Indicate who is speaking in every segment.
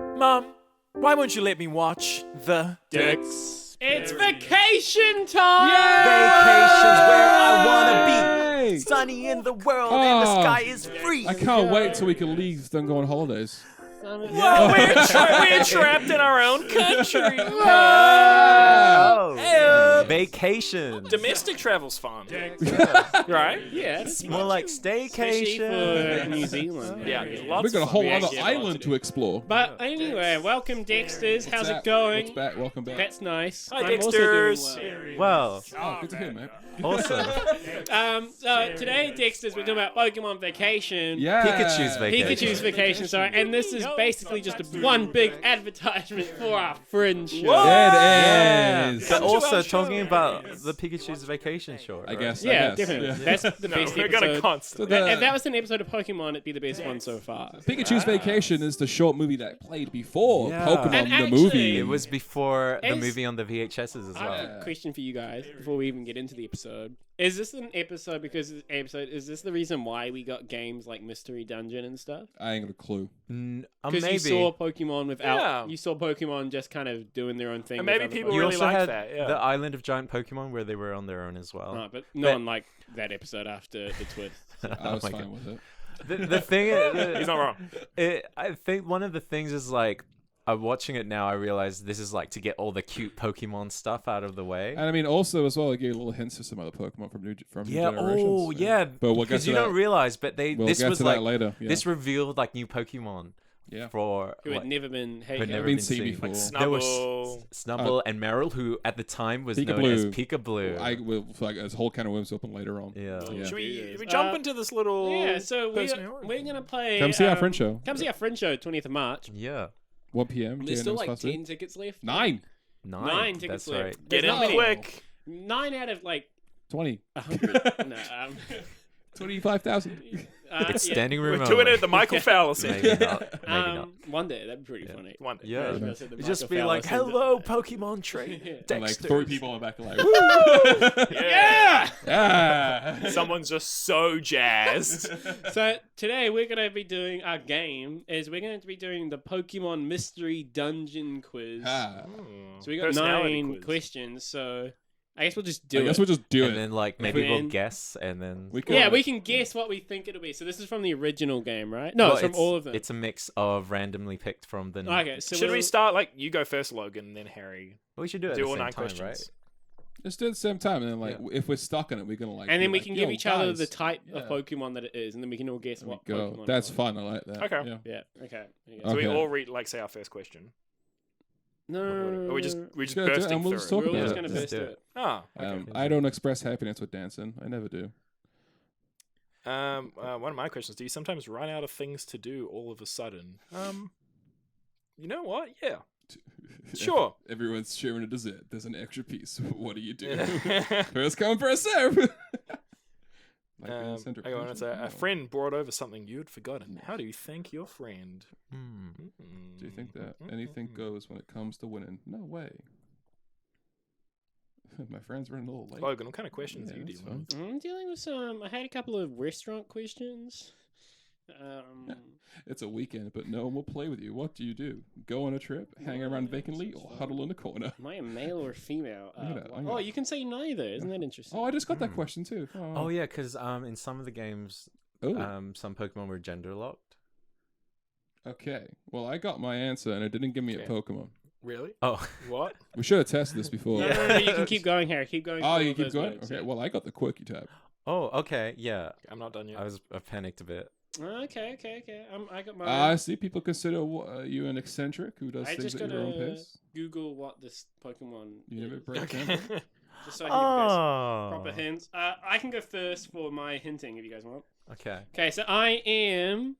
Speaker 1: Mom, why won't you let me watch the
Speaker 2: Dex.
Speaker 3: It's vacation time!
Speaker 1: Vacations where I wanna be? Sunny in the world and the sky is free.
Speaker 2: I can't wait till we can leave and go on holidays.
Speaker 1: Well, we're trapped in our own country.
Speaker 4: Vacation.
Speaker 1: Domestic travel's fun, right?
Speaker 3: Yeah, it's
Speaker 4: More like
Speaker 3: especially
Speaker 4: staycation.
Speaker 3: for New Zealand.
Speaker 1: Yeah, there's lots
Speaker 2: We've got a
Speaker 1: of
Speaker 2: whole
Speaker 3: We
Speaker 2: other
Speaker 3: actually have a lot
Speaker 2: island
Speaker 3: to
Speaker 2: to explore.
Speaker 3: But anyway, welcome Dexters. How's it going?
Speaker 2: What's back? Welcome back.
Speaker 3: That's nice.
Speaker 1: Hi,
Speaker 3: I'm also doing
Speaker 1: Dexters.
Speaker 4: Well,
Speaker 2: Oh, good to hear, mate.
Speaker 4: awesome.
Speaker 3: So today, Dexters, we're talking about Pokemon Vacation.
Speaker 2: Yeah.
Speaker 4: Pikachu's vacation.
Speaker 3: Pikachu's vacation, sorry, and this is basically just one big advertisement for our Fringe show.
Speaker 2: There it is.
Speaker 4: But
Speaker 1: Come to
Speaker 4: also
Speaker 1: our
Speaker 4: talking
Speaker 1: show.
Speaker 4: about the Pikachu's vacation show.
Speaker 2: I guess.
Speaker 3: Yeah,
Speaker 2: I guess.
Speaker 3: definitely.
Speaker 2: Yeah.
Speaker 3: That's the
Speaker 1: No,
Speaker 3: best
Speaker 1: we're
Speaker 3: episode.
Speaker 1: gonna constantly.
Speaker 2: So the-
Speaker 3: If that was an episode of Pokemon, it'd be the best one so far.
Speaker 2: Pikachu's Vacation is the short movie that played before
Speaker 4: Yeah.
Speaker 2: Pokemon
Speaker 3: And
Speaker 2: the
Speaker 3: actually-
Speaker 2: movie.
Speaker 4: It was before the
Speaker 3: Is-
Speaker 4: movie on the VHSs as
Speaker 3: I
Speaker 4: well.
Speaker 3: have a question for you guys before we even get into the episode. Is this an episode because this episode is this the reason why we got games like Mystery Dungeon and stuff?
Speaker 2: I ain't got a clue.
Speaker 3: Because
Speaker 4: Maybe.
Speaker 3: you saw Pokemon without
Speaker 1: Yeah.
Speaker 3: you saw Pokemon just kind of doing their own thing.
Speaker 1: And
Speaker 3: with
Speaker 1: maybe
Speaker 3: other
Speaker 1: people
Speaker 3: Pokemon.
Speaker 4: You
Speaker 1: really
Speaker 4: also
Speaker 1: like
Speaker 4: had
Speaker 1: that, yeah.
Speaker 4: the Island of Giant Pokemon where they were on their own as well.
Speaker 3: Oh, but no one liked that episode after the twist.
Speaker 2: I was
Speaker 4: my
Speaker 2: fine
Speaker 4: God.
Speaker 2: with it.
Speaker 4: The thing is,
Speaker 1: He's not wrong.
Speaker 4: I think one of the things is like, I'm watching it now, I realize this is like to get all the cute Pokemon stuff out of the way.
Speaker 2: And I mean, also as well, I gave little hints to some other Pokemon from new generations.
Speaker 4: Oh, yeah.
Speaker 2: But we'll get
Speaker 4: Because
Speaker 2: to
Speaker 4: you
Speaker 2: that.
Speaker 4: don't realize, but
Speaker 2: We'll
Speaker 4: this
Speaker 2: get
Speaker 4: was
Speaker 2: to
Speaker 4: like
Speaker 2: that later. Yeah.
Speaker 4: this revealed like new Pokemon
Speaker 2: Yeah.
Speaker 4: for
Speaker 3: Who had
Speaker 4: like,
Speaker 3: never been
Speaker 4: had
Speaker 3: hey,
Speaker 4: never
Speaker 2: been
Speaker 4: been
Speaker 2: seen
Speaker 4: seen.
Speaker 2: before.
Speaker 1: Like
Speaker 4: There was
Speaker 1: Snubble.
Speaker 4: Snubble and Meryl, who at the time was known
Speaker 2: Peekaboo.
Speaker 4: as Peekaboo.
Speaker 2: I will like as a whole can of worms open later on.
Speaker 4: Yeah.
Speaker 2: Yeah.
Speaker 1: Should
Speaker 3: Yes.
Speaker 1: we jump into this little?
Speaker 3: Yeah, so
Speaker 1: personal-
Speaker 3: we're gonna play.
Speaker 2: Come see our friend show.
Speaker 3: Come see our friend show, 20th of March.
Speaker 4: Yeah.
Speaker 2: 1 p.m.
Speaker 3: There's still
Speaker 2: JNM's
Speaker 3: like
Speaker 2: fast
Speaker 3: 10
Speaker 2: food.
Speaker 3: tickets left.
Speaker 2: 9.
Speaker 3: Nine tickets
Speaker 4: That's
Speaker 3: left.
Speaker 4: right.
Speaker 1: Get
Speaker 3: There's
Speaker 1: in
Speaker 3: not
Speaker 1: quick.
Speaker 3: 9 out of like
Speaker 2: 20.
Speaker 3: 100. No,
Speaker 2: 25,000.
Speaker 4: It's
Speaker 3: yeah.
Speaker 4: standing room
Speaker 1: We're doing
Speaker 4: only.
Speaker 1: it at the Michael Fowler Center.
Speaker 4: Maybe not. Maybe not.
Speaker 3: One day, that'd be pretty funny.
Speaker 1: One day.
Speaker 4: Yeah.
Speaker 3: You guys said the
Speaker 4: It'd just
Speaker 3: Michael
Speaker 4: be like,
Speaker 3: Fowler Center.
Speaker 4: hello, Pokemon train.
Speaker 2: And like
Speaker 4: Dexter.
Speaker 2: 3 people in the back are like, woo!
Speaker 1: Yeah.
Speaker 2: Yeah!
Speaker 1: Someone's just so jazzed.
Speaker 3: So today we're going to be doing our game is we're going to be doing the Pokemon Mystery Dungeon quiz.
Speaker 2: Ah.
Speaker 3: So we got
Speaker 1: Personality
Speaker 3: 9
Speaker 1: quiz.
Speaker 3: questions. So I guess we'll just
Speaker 2: I
Speaker 3: do
Speaker 2: guess
Speaker 3: it.
Speaker 2: we'll just do
Speaker 4: And
Speaker 2: it.
Speaker 4: then like maybe
Speaker 3: Then-
Speaker 4: we'll guess and then
Speaker 2: We can,
Speaker 3: Yeah, we can guess what we think it'll be. So this is from the original game, right? No,
Speaker 4: Well,
Speaker 3: it's from all of them.
Speaker 4: It's a mix of randomly picked from the.
Speaker 3: Okay, so
Speaker 1: Should we
Speaker 3: we'll-
Speaker 1: start like you go first, Logan, and then Harry?
Speaker 4: We should do it at
Speaker 1: Do
Speaker 4: the
Speaker 1: all
Speaker 4: same
Speaker 1: 9
Speaker 4: time,
Speaker 1: questions.
Speaker 4: right?
Speaker 2: Just do it at the same time. And then, like,
Speaker 4: Yeah.
Speaker 2: if we're stuck on it, we're going to, like.
Speaker 3: And
Speaker 2: be
Speaker 3: then we
Speaker 2: like,
Speaker 3: can
Speaker 2: "Yo,
Speaker 3: give each other
Speaker 2: guys."
Speaker 3: the type
Speaker 2: Yeah.
Speaker 3: of Pokemon that it is, and then we can all guess
Speaker 2: There we
Speaker 3: what
Speaker 2: go.
Speaker 3: Pokemon.
Speaker 2: That's
Speaker 3: it is.
Speaker 2: fun. I like that.
Speaker 1: Okay.
Speaker 2: Yeah.
Speaker 3: Yeah. Okay.
Speaker 1: So we
Speaker 2: Okay.
Speaker 1: all read like say our first question.
Speaker 3: No.
Speaker 1: Or we just
Speaker 2: gonna do it
Speaker 1: bursting
Speaker 2: and we'll
Speaker 1: through
Speaker 2: just
Speaker 1: it.
Speaker 2: talk
Speaker 3: We're all
Speaker 2: about
Speaker 3: just
Speaker 2: it.
Speaker 3: going to
Speaker 4: Let's
Speaker 3: burst
Speaker 4: do
Speaker 3: through
Speaker 4: it.
Speaker 3: it.
Speaker 1: Ah, okay.
Speaker 2: I don't express happiness with dancing. I never do.
Speaker 1: One of my questions: do you sometimes run out of things to do all of a sudden? You know what? Yeah. Sure.
Speaker 2: Everyone's sharing a dessert. There's an extra piece. What do you do? First come, first serve. Like being center
Speaker 1: Hang on, it's
Speaker 2: position?
Speaker 1: a friend brought over something you'd forgotten. How do you thank your friend?
Speaker 2: Do you think that anything goes when it comes to winning? No way. My friend's running a little late.
Speaker 1: Logan, what kind of questions
Speaker 2: Yeah,
Speaker 1: are you
Speaker 2: that's
Speaker 1: dealing with?
Speaker 3: I'm dealing with some. I had a couple of restaurant questions.
Speaker 2: It's a weekend, but no one will play with you. What do you do? Go on a trip, hang around vacantly, or huddle in the corner?
Speaker 3: Am I a male or female?
Speaker 2: I'm
Speaker 3: Oh,
Speaker 2: gonna-
Speaker 3: you can say neither. Isn't that interesting?
Speaker 2: Oh, I just got that question too.
Speaker 4: Oh yeah, because in some of the games,
Speaker 2: Oh,
Speaker 4: some Pokemon were gender locked.
Speaker 2: okay. Well, I got my answer, and it didn't give me a
Speaker 1: Okay.
Speaker 2: Pokemon.
Speaker 1: Really?
Speaker 4: Oh,
Speaker 1: What?
Speaker 2: We should have tested this before.
Speaker 3: No, you can keep going, Harry. Keep going.
Speaker 2: Oh,
Speaker 3: through
Speaker 2: you
Speaker 3: all
Speaker 2: keep
Speaker 3: those
Speaker 2: going?
Speaker 3: notes,
Speaker 2: Okay,
Speaker 3: yeah.
Speaker 2: well, I got the quirky tab.
Speaker 4: oh, okay, yeah.
Speaker 1: I'm not done yet.
Speaker 4: I panicked a bit.
Speaker 3: Okay. I got my.
Speaker 2: I see people consider you an eccentric who does
Speaker 3: I
Speaker 2: things
Speaker 3: just
Speaker 2: at your own
Speaker 3: gotta
Speaker 2: pace.
Speaker 3: Google what this Pokemon
Speaker 2: You never
Speaker 3: is,
Speaker 2: break
Speaker 1: Okay.
Speaker 2: tempo?
Speaker 3: just so I can give you guys
Speaker 4: Oh,
Speaker 3: proper hints. I can go first for my hinting if you guys want.
Speaker 4: okay.
Speaker 3: Okay, so I am.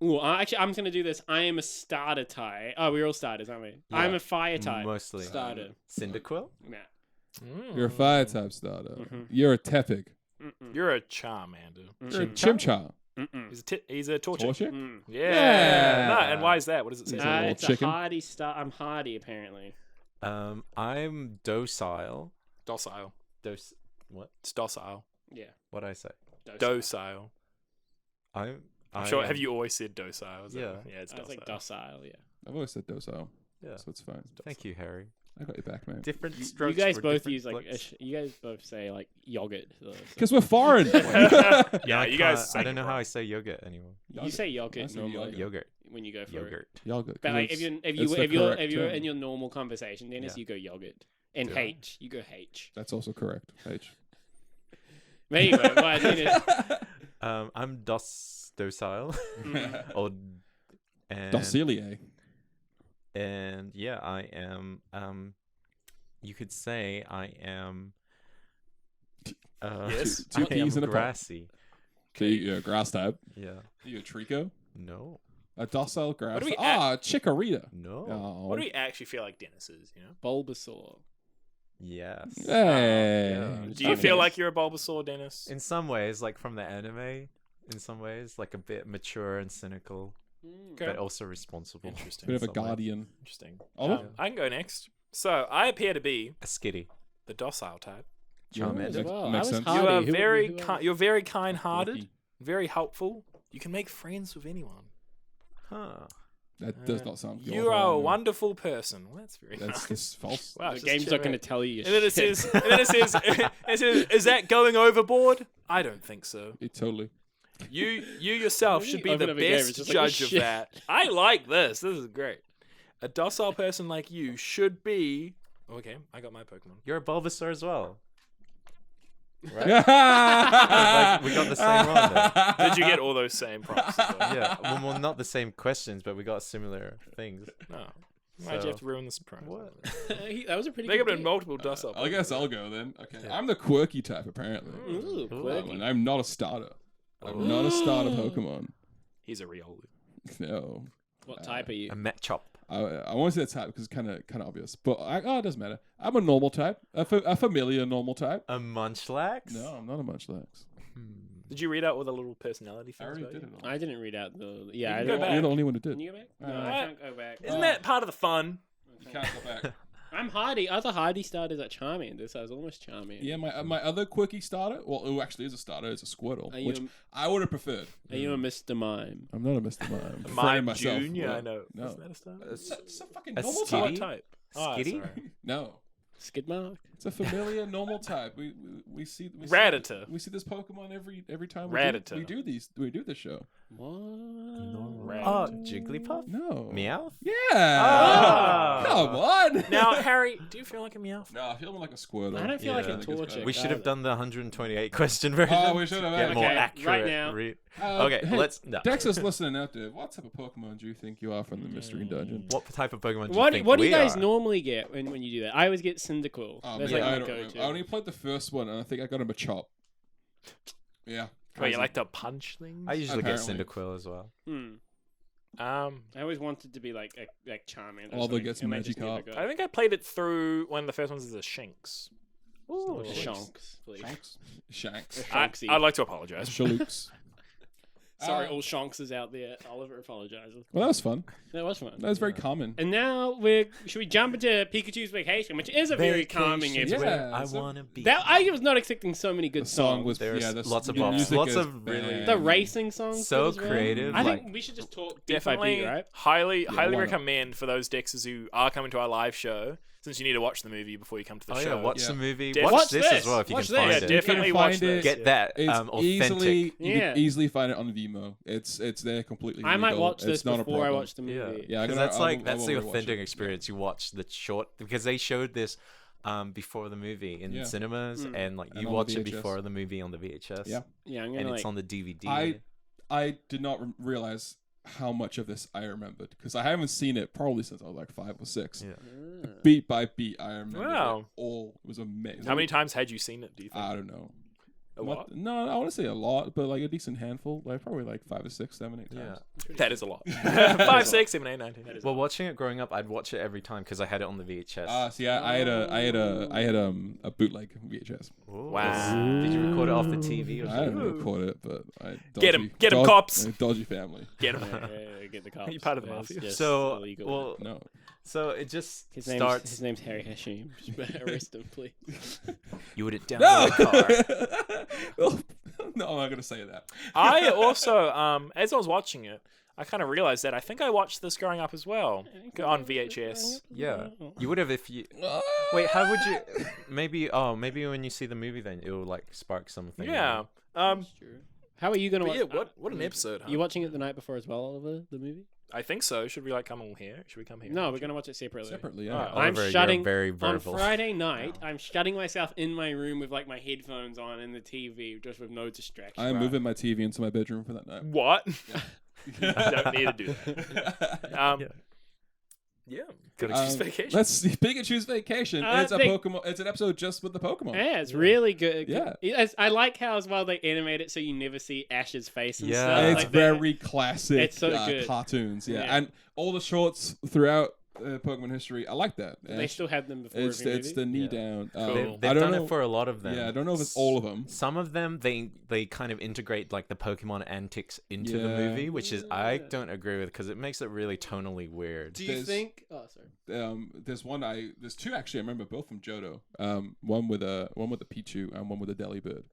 Speaker 3: Ooh, I'm just gonna do this. I am a starter type. Oh, we're all starters, aren't we?
Speaker 4: Yeah,
Speaker 3: I'm a fire type.
Speaker 4: mostly.
Speaker 3: Starter.
Speaker 4: Cyndaquil?
Speaker 3: Nah.
Speaker 2: You're a fire type starter.
Speaker 3: Mhm.
Speaker 2: You're a Tepig.
Speaker 3: Mm-mm.
Speaker 1: You're a Charmander.
Speaker 2: You're a
Speaker 4: Chimchar?
Speaker 2: Chimchar.
Speaker 3: Mm-mm.
Speaker 1: He's a Torchic.
Speaker 2: Torchic?
Speaker 3: Mm.
Speaker 1: Yeah.
Speaker 2: Yeah.
Speaker 1: No, and why is that? What does it say?
Speaker 2: He's a little
Speaker 3: It's
Speaker 2: chicken.
Speaker 3: a hardy star. I'm hardy apparently.
Speaker 4: I'm docile.
Speaker 1: Docile.
Speaker 4: What?
Speaker 1: It's docile.
Speaker 3: Yeah.
Speaker 4: What'd I say?
Speaker 1: Docile.
Speaker 4: I'm
Speaker 1: I'm sure. Have you always said docile? Is that-
Speaker 4: Yeah.
Speaker 1: Yeah, it's
Speaker 3: I was
Speaker 1: docile.
Speaker 3: like docile. Yeah.
Speaker 2: I've always said docile,
Speaker 4: Yeah.
Speaker 2: so it's fine.
Speaker 4: Thank you, Harry.
Speaker 2: I got your back, man.
Speaker 4: Different
Speaker 3: You
Speaker 4: strokes.
Speaker 3: guys
Speaker 4: for
Speaker 3: both
Speaker 4: different
Speaker 3: use like
Speaker 4: looks.
Speaker 3: you guys both say like yogurt.
Speaker 2: Because we're foreign.
Speaker 1: Yeah,
Speaker 4: I
Speaker 1: you guys.
Speaker 4: can't-
Speaker 1: say
Speaker 4: I don't
Speaker 1: it
Speaker 4: know how
Speaker 1: wrong.
Speaker 4: I say yogurt anymore.
Speaker 3: you say
Speaker 2: I
Speaker 3: yogurt
Speaker 2: say
Speaker 3: normally
Speaker 4: Yogurt.
Speaker 3: when you go for it.
Speaker 4: Yogurt.
Speaker 2: Yogurt.
Speaker 3: But like
Speaker 2: it's-
Speaker 3: if
Speaker 2: it's the correct
Speaker 3: you're
Speaker 2: term.
Speaker 3: in your normal conversation, Dennis,
Speaker 4: Yeah.
Speaker 3: you go yogurt. And
Speaker 4: Do I?
Speaker 3: H, you go H.
Speaker 2: That's also correct. H.
Speaker 3: But anyway, well, Dennis,
Speaker 4: I'm docile. or and
Speaker 2: Docilier.
Speaker 4: and yeah, I am. You could say I am.
Speaker 1: Yes?
Speaker 2: Two
Speaker 4: I am
Speaker 2: peas in a pod.
Speaker 4: grassy.
Speaker 2: So you're a grass type.
Speaker 4: Yeah.
Speaker 2: Are you a trico?
Speaker 4: No.
Speaker 2: A docile grass.
Speaker 1: do we
Speaker 2: Chikorita.
Speaker 4: No.
Speaker 2: Oh.
Speaker 1: What do we actually feel like Dennis is? You know?
Speaker 3: Bulbasaur.
Speaker 4: Yes.
Speaker 2: Hey.
Speaker 4: Yeah.
Speaker 1: Do you feel like you're a Bulbasaur, Dennis?
Speaker 4: In some ways, like from the anime, in some ways, like a bit mature and cynical,
Speaker 1: Okay.
Speaker 4: but also responsible.
Speaker 1: Interesting.
Speaker 2: Bit of a
Speaker 4: some way.
Speaker 2: guardian.
Speaker 1: Interesting.
Speaker 2: Olive?
Speaker 1: I can go next. So I appear to be
Speaker 4: A skitty.
Speaker 1: the docile type.
Speaker 4: Charmander.
Speaker 2: Makes-
Speaker 3: Well, I
Speaker 2: makes
Speaker 3: was
Speaker 2: sense.
Speaker 3: Hardy.
Speaker 1: You are
Speaker 3: Who-
Speaker 1: very
Speaker 3: who else?
Speaker 1: you're very kind-hearted,
Speaker 2: Lucky.
Speaker 1: very helpful. You can make friends with anyone.
Speaker 4: Huh.
Speaker 2: That does not sound good.
Speaker 1: You are a wonderful person. Well, that's very
Speaker 2: That's
Speaker 1: nice.
Speaker 2: just false.
Speaker 1: Wow,
Speaker 3: The
Speaker 1: it's just
Speaker 3: game's not going to
Speaker 1: generic.
Speaker 3: tell you. Your
Speaker 1: And then it
Speaker 3: shit.
Speaker 1: says, it says, is that going overboard? I don't think so.
Speaker 2: It totally.
Speaker 1: You yourself should be
Speaker 3: Open
Speaker 1: the
Speaker 3: up a game, it's
Speaker 1: best
Speaker 3: just like, oh,
Speaker 1: judge of
Speaker 3: shit.
Speaker 1: that. I like this. This is great. A docile person like you should be. Okay, I got my Pokemon.
Speaker 4: You're a Bulbasaur as well. Right?
Speaker 2: Like,
Speaker 4: we got the same one
Speaker 1: Did you get all those same prompts? as well?
Speaker 4: Yeah. Well, not the same questions, but we got similar things.
Speaker 1: No. Why'd
Speaker 4: So-
Speaker 1: you have to ruin the surprise?
Speaker 4: What?
Speaker 3: That was a pretty
Speaker 1: There could
Speaker 3: good
Speaker 1: have been multiple docile.
Speaker 2: I guess I'll go then. Okay. I'm the quirky type, apparently.
Speaker 3: Ooh, quirky.
Speaker 2: And I'm not a starter. I'm not a starter Pokemon.
Speaker 1: He's a Riolu.
Speaker 2: No.
Speaker 3: What type are you?
Speaker 4: A Metchop.
Speaker 2: I want to say that type because it's kind of obvious. But it doesn't matter. I'm a normal type. A familiar normal type.
Speaker 4: A Munchlax?
Speaker 2: No, I'm not a Munchlax.
Speaker 1: Did you read out all the little personality
Speaker 2: I
Speaker 1: things?
Speaker 2: already
Speaker 1: about
Speaker 2: did
Speaker 1: you?
Speaker 2: it all.
Speaker 3: I didn't read out the. Yeah, I
Speaker 1: can
Speaker 3: don't.
Speaker 1: go back.
Speaker 2: You're the only one who did.
Speaker 3: Can you go back? No,
Speaker 2: Uh,
Speaker 3: I can't go back.
Speaker 1: Isn't that part of the fun?
Speaker 2: You can't go back.
Speaker 3: I'm Hardy. Other Hardy starters are Charmander, so I was almost Charmander.
Speaker 2: Yeah, my other quirky starter, well, who actually is a starter, is a Squirtle,
Speaker 3: Are you
Speaker 2: which I would have preferred.
Speaker 3: Are you a Mr. Mime?
Speaker 2: I'm not a Mr. Mime. I'm
Speaker 1: Mime
Speaker 2: myself.
Speaker 1: Junior,
Speaker 2: What?
Speaker 1: I know.
Speaker 2: No.
Speaker 1: Isn't that a star?
Speaker 2: It's a fucking
Speaker 4: A
Speaker 2: normal
Speaker 4: skitty?
Speaker 1: What
Speaker 2: type.
Speaker 1: type?
Speaker 4: Skitty?
Speaker 1: sorry.
Speaker 2: No,
Speaker 3: Skidmark?
Speaker 2: it's a familiar normal type. We see
Speaker 1: Rattata.
Speaker 2: We see this Pokemon every time
Speaker 1: Rattata.
Speaker 2: we do this show.
Speaker 3: What?
Speaker 1: Rat.
Speaker 4: Oh, Jigglypuff?
Speaker 2: No.
Speaker 4: Meowth?
Speaker 2: Yeah.
Speaker 4: Ah.
Speaker 2: Come on.
Speaker 1: Now, Harry, do you feel like a Meowth?
Speaker 2: No, I feel like a Squirtle.
Speaker 3: I don't feel like
Speaker 4: Yeah.
Speaker 3: a Torchic.
Speaker 4: We should have
Speaker 3: either.
Speaker 4: done the 128 question version.
Speaker 2: Oh, we should have.
Speaker 4: Get more
Speaker 3: Okay,
Speaker 4: accurate.
Speaker 3: right now.
Speaker 4: Okay,
Speaker 2: hey,
Speaker 4: let's. No.
Speaker 2: Dex is listening out there. What type of Pokemon do you think you are from the Mystery Dungeon?
Speaker 4: What type of Pokemon do you
Speaker 3: What
Speaker 4: think
Speaker 3: do you
Speaker 4: we
Speaker 3: guys
Speaker 4: are?
Speaker 3: normally get when you do that? I always get Cyndaquil.
Speaker 2: Oh,
Speaker 3: That's
Speaker 2: man,
Speaker 3: like
Speaker 2: I
Speaker 3: my
Speaker 2: don't remember.
Speaker 3: go-to.
Speaker 2: I only played the first one, and I think I got him a chop. Yeah.
Speaker 1: Wait, you like to punch things?
Speaker 4: I usually
Speaker 2: Apparently.
Speaker 4: get Cyndaquil as well.
Speaker 3: I always wanted to be like Charmander. or
Speaker 2: Although
Speaker 3: something,
Speaker 2: gets
Speaker 3: and I just never
Speaker 2: Magikarp.
Speaker 3: got
Speaker 1: I think I played it through one of the first ones as a Shinx.
Speaker 3: Ooh,
Speaker 1: Little
Speaker 3: Shonks. please.
Speaker 2: Shanks. Shanks.
Speaker 3: Shonksy.
Speaker 1: I'd like to apologize.
Speaker 2: Shalooks.
Speaker 3: Sorry, all Shonkses out there. Oliver apologizes.
Speaker 2: Well, that was fun.
Speaker 3: That was fun.
Speaker 2: That was very common.
Speaker 3: And now should we jump into Pikachu's Vacation, which is a very calming
Speaker 4: Vacation.
Speaker 3: episode.
Speaker 2: Yeah.
Speaker 4: I
Speaker 2: so-
Speaker 4: want to be.
Speaker 3: That I was not expecting so many good
Speaker 2: The song
Speaker 3: songs.
Speaker 2: was
Speaker 4: There's
Speaker 2: the
Speaker 4: lots of
Speaker 2: the
Speaker 4: bops.
Speaker 2: music
Speaker 4: Lots
Speaker 2: is
Speaker 4: of really-
Speaker 2: bang.
Speaker 3: The racing songs
Speaker 4: So
Speaker 3: good as well.
Speaker 4: creative,
Speaker 3: I think
Speaker 4: like-
Speaker 3: we should just talk beat by
Speaker 1: Definitely,
Speaker 3: beat, right?
Speaker 1: highly
Speaker 2: why not?
Speaker 1: recommend for those Dexers who are coming to our live show, since you need to watch the movie before you come to the
Speaker 4: Oh
Speaker 1: show.
Speaker 4: yeah, watch
Speaker 2: Yeah.
Speaker 4: the movie.
Speaker 1: Def-
Speaker 4: Watch
Speaker 1: Watch
Speaker 4: this
Speaker 3: this.
Speaker 4: as well if you
Speaker 3: Watch
Speaker 4: can find
Speaker 3: this.
Speaker 1: Yeah,
Speaker 4: it.
Speaker 1: definitely
Speaker 2: You can
Speaker 1: watch
Speaker 2: find
Speaker 1: this.
Speaker 2: it.
Speaker 4: Get that
Speaker 2: It's
Speaker 4: authentic.
Speaker 2: easily you
Speaker 3: Yeah.
Speaker 2: can easily find it on Vimeo. It's there completely.
Speaker 3: I might
Speaker 2: legal.
Speaker 3: watch this
Speaker 2: It's not a
Speaker 3: before I
Speaker 2: problem.
Speaker 3: watch the movie.
Speaker 4: Yeah,
Speaker 2: Yeah,
Speaker 4: because
Speaker 2: I
Speaker 4: that's
Speaker 2: will-
Speaker 4: like
Speaker 2: I
Speaker 4: that's
Speaker 2: will
Speaker 4: the
Speaker 2: rewatch
Speaker 4: authentic
Speaker 2: it.
Speaker 4: experience. You watch the short because they showed this before the movie in
Speaker 2: Yeah.
Speaker 4: cinemas, and like
Speaker 2: And
Speaker 4: you
Speaker 2: on the
Speaker 4: watch it
Speaker 2: VHS.
Speaker 4: before the movie on the VHS.
Speaker 2: Yeah.
Speaker 3: Yeah, I'm
Speaker 4: and
Speaker 3: gonna
Speaker 4: it's
Speaker 3: like.
Speaker 4: on the DVD.
Speaker 2: I did not realize how much of this I remembered because I haven't seen it probably since I was like 5 or 6.
Speaker 4: Yeah.
Speaker 2: Beat by beat, I remember
Speaker 1: Wow.
Speaker 2: it all. It was amazing.
Speaker 1: How many times had you seen it? Do you think?
Speaker 2: I don't know.
Speaker 1: A lot.
Speaker 2: No, I want to say a lot, but like a decent handful. Like probably like 5 or 6, 7, 8
Speaker 4: Yeah.
Speaker 2: times.
Speaker 1: That is a lot. 5, 6, 7, 8, 9, 10.
Speaker 4: Well, watching it growing up, I'd watch it every time because I had it on the VHS.
Speaker 2: See, I had a bootleg VHS.
Speaker 4: Ooh.
Speaker 1: Wow.
Speaker 4: Did you record it off the TV or
Speaker 2: I
Speaker 4: something?
Speaker 2: didn't record it, but I
Speaker 1: Get 'em, cops.
Speaker 2: Dodgy family.
Speaker 1: Get him.
Speaker 3: Get the cops.
Speaker 1: you part of the
Speaker 3: That's
Speaker 1: mafia?
Speaker 3: just
Speaker 4: So,
Speaker 3: illegal.
Speaker 4: well,
Speaker 2: No,
Speaker 4: so it just
Speaker 3: his
Speaker 4: starts.
Speaker 3: name's Harry Hashim. Arrest him, please.
Speaker 4: You would it down
Speaker 2: no.
Speaker 4: to the car.
Speaker 2: Well, no, I'm not gonna say that.
Speaker 1: I also, as I was watching it, I kind of realized that. I think I watched this growing up as well on VHS.
Speaker 4: Yeah, you would have if you. Wait, how would you? Maybe when you see the movie, then it will like spark something.
Speaker 1: Yeah.
Speaker 3: That's true. How are you gonna watch?
Speaker 1: Yeah. What an episode? Huh?
Speaker 3: You watching it the night before as well, Oliver? The movie?
Speaker 1: I think so. Should we like come all here? Should we come here?
Speaker 3: No, we're gonna watch it separately.
Speaker 2: Separately, yeah.
Speaker 1: Alright.
Speaker 3: I'm
Speaker 4: Oliver,
Speaker 3: shutting
Speaker 4: you're very
Speaker 3: on
Speaker 4: verbal.
Speaker 3: Friday night. I'm shutting myself in my room with like my headphones on and the TV, just with no distraction.
Speaker 2: I'm moving my TV into my bedroom for that night.
Speaker 1: What? You don't need to do that. Yeah. Pikachu's Vacation.
Speaker 2: Let's see. Pikachu's Vacation. It's a
Speaker 3: big-
Speaker 2: Pokemon. It's an episode just with the Pokemon.
Speaker 3: Yeah, it's really good.
Speaker 2: Yeah.
Speaker 3: I like how as well they animate it so you never see Ash's face and
Speaker 4: Yeah.
Speaker 3: stuff.
Speaker 2: It's
Speaker 3: like
Speaker 2: very classic.
Speaker 3: It's so good.
Speaker 2: Cartoons. Yeah.
Speaker 3: Yeah.
Speaker 2: And all the shorts throughout Pokemon history. I like that.
Speaker 3: They still have them before
Speaker 2: It's
Speaker 3: every
Speaker 2: the
Speaker 3: movie.
Speaker 2: knee
Speaker 4: Yeah.
Speaker 2: down.
Speaker 1: Cool.
Speaker 4: They've
Speaker 2: I don't
Speaker 4: done
Speaker 2: know.
Speaker 4: it for a lot of them.
Speaker 2: Yeah, I don't know if it's all of them.
Speaker 4: Some of them they kind of integrate like the Pokemon antics into the
Speaker 2: Yeah.
Speaker 4: movie, which is I don't agree with because it makes it really tonally weird.
Speaker 3: Do you
Speaker 2: There's-
Speaker 3: think? Oh, sorry.
Speaker 2: There's two actually. I remember both from Johto. One with a Pichu and one with a Delibird.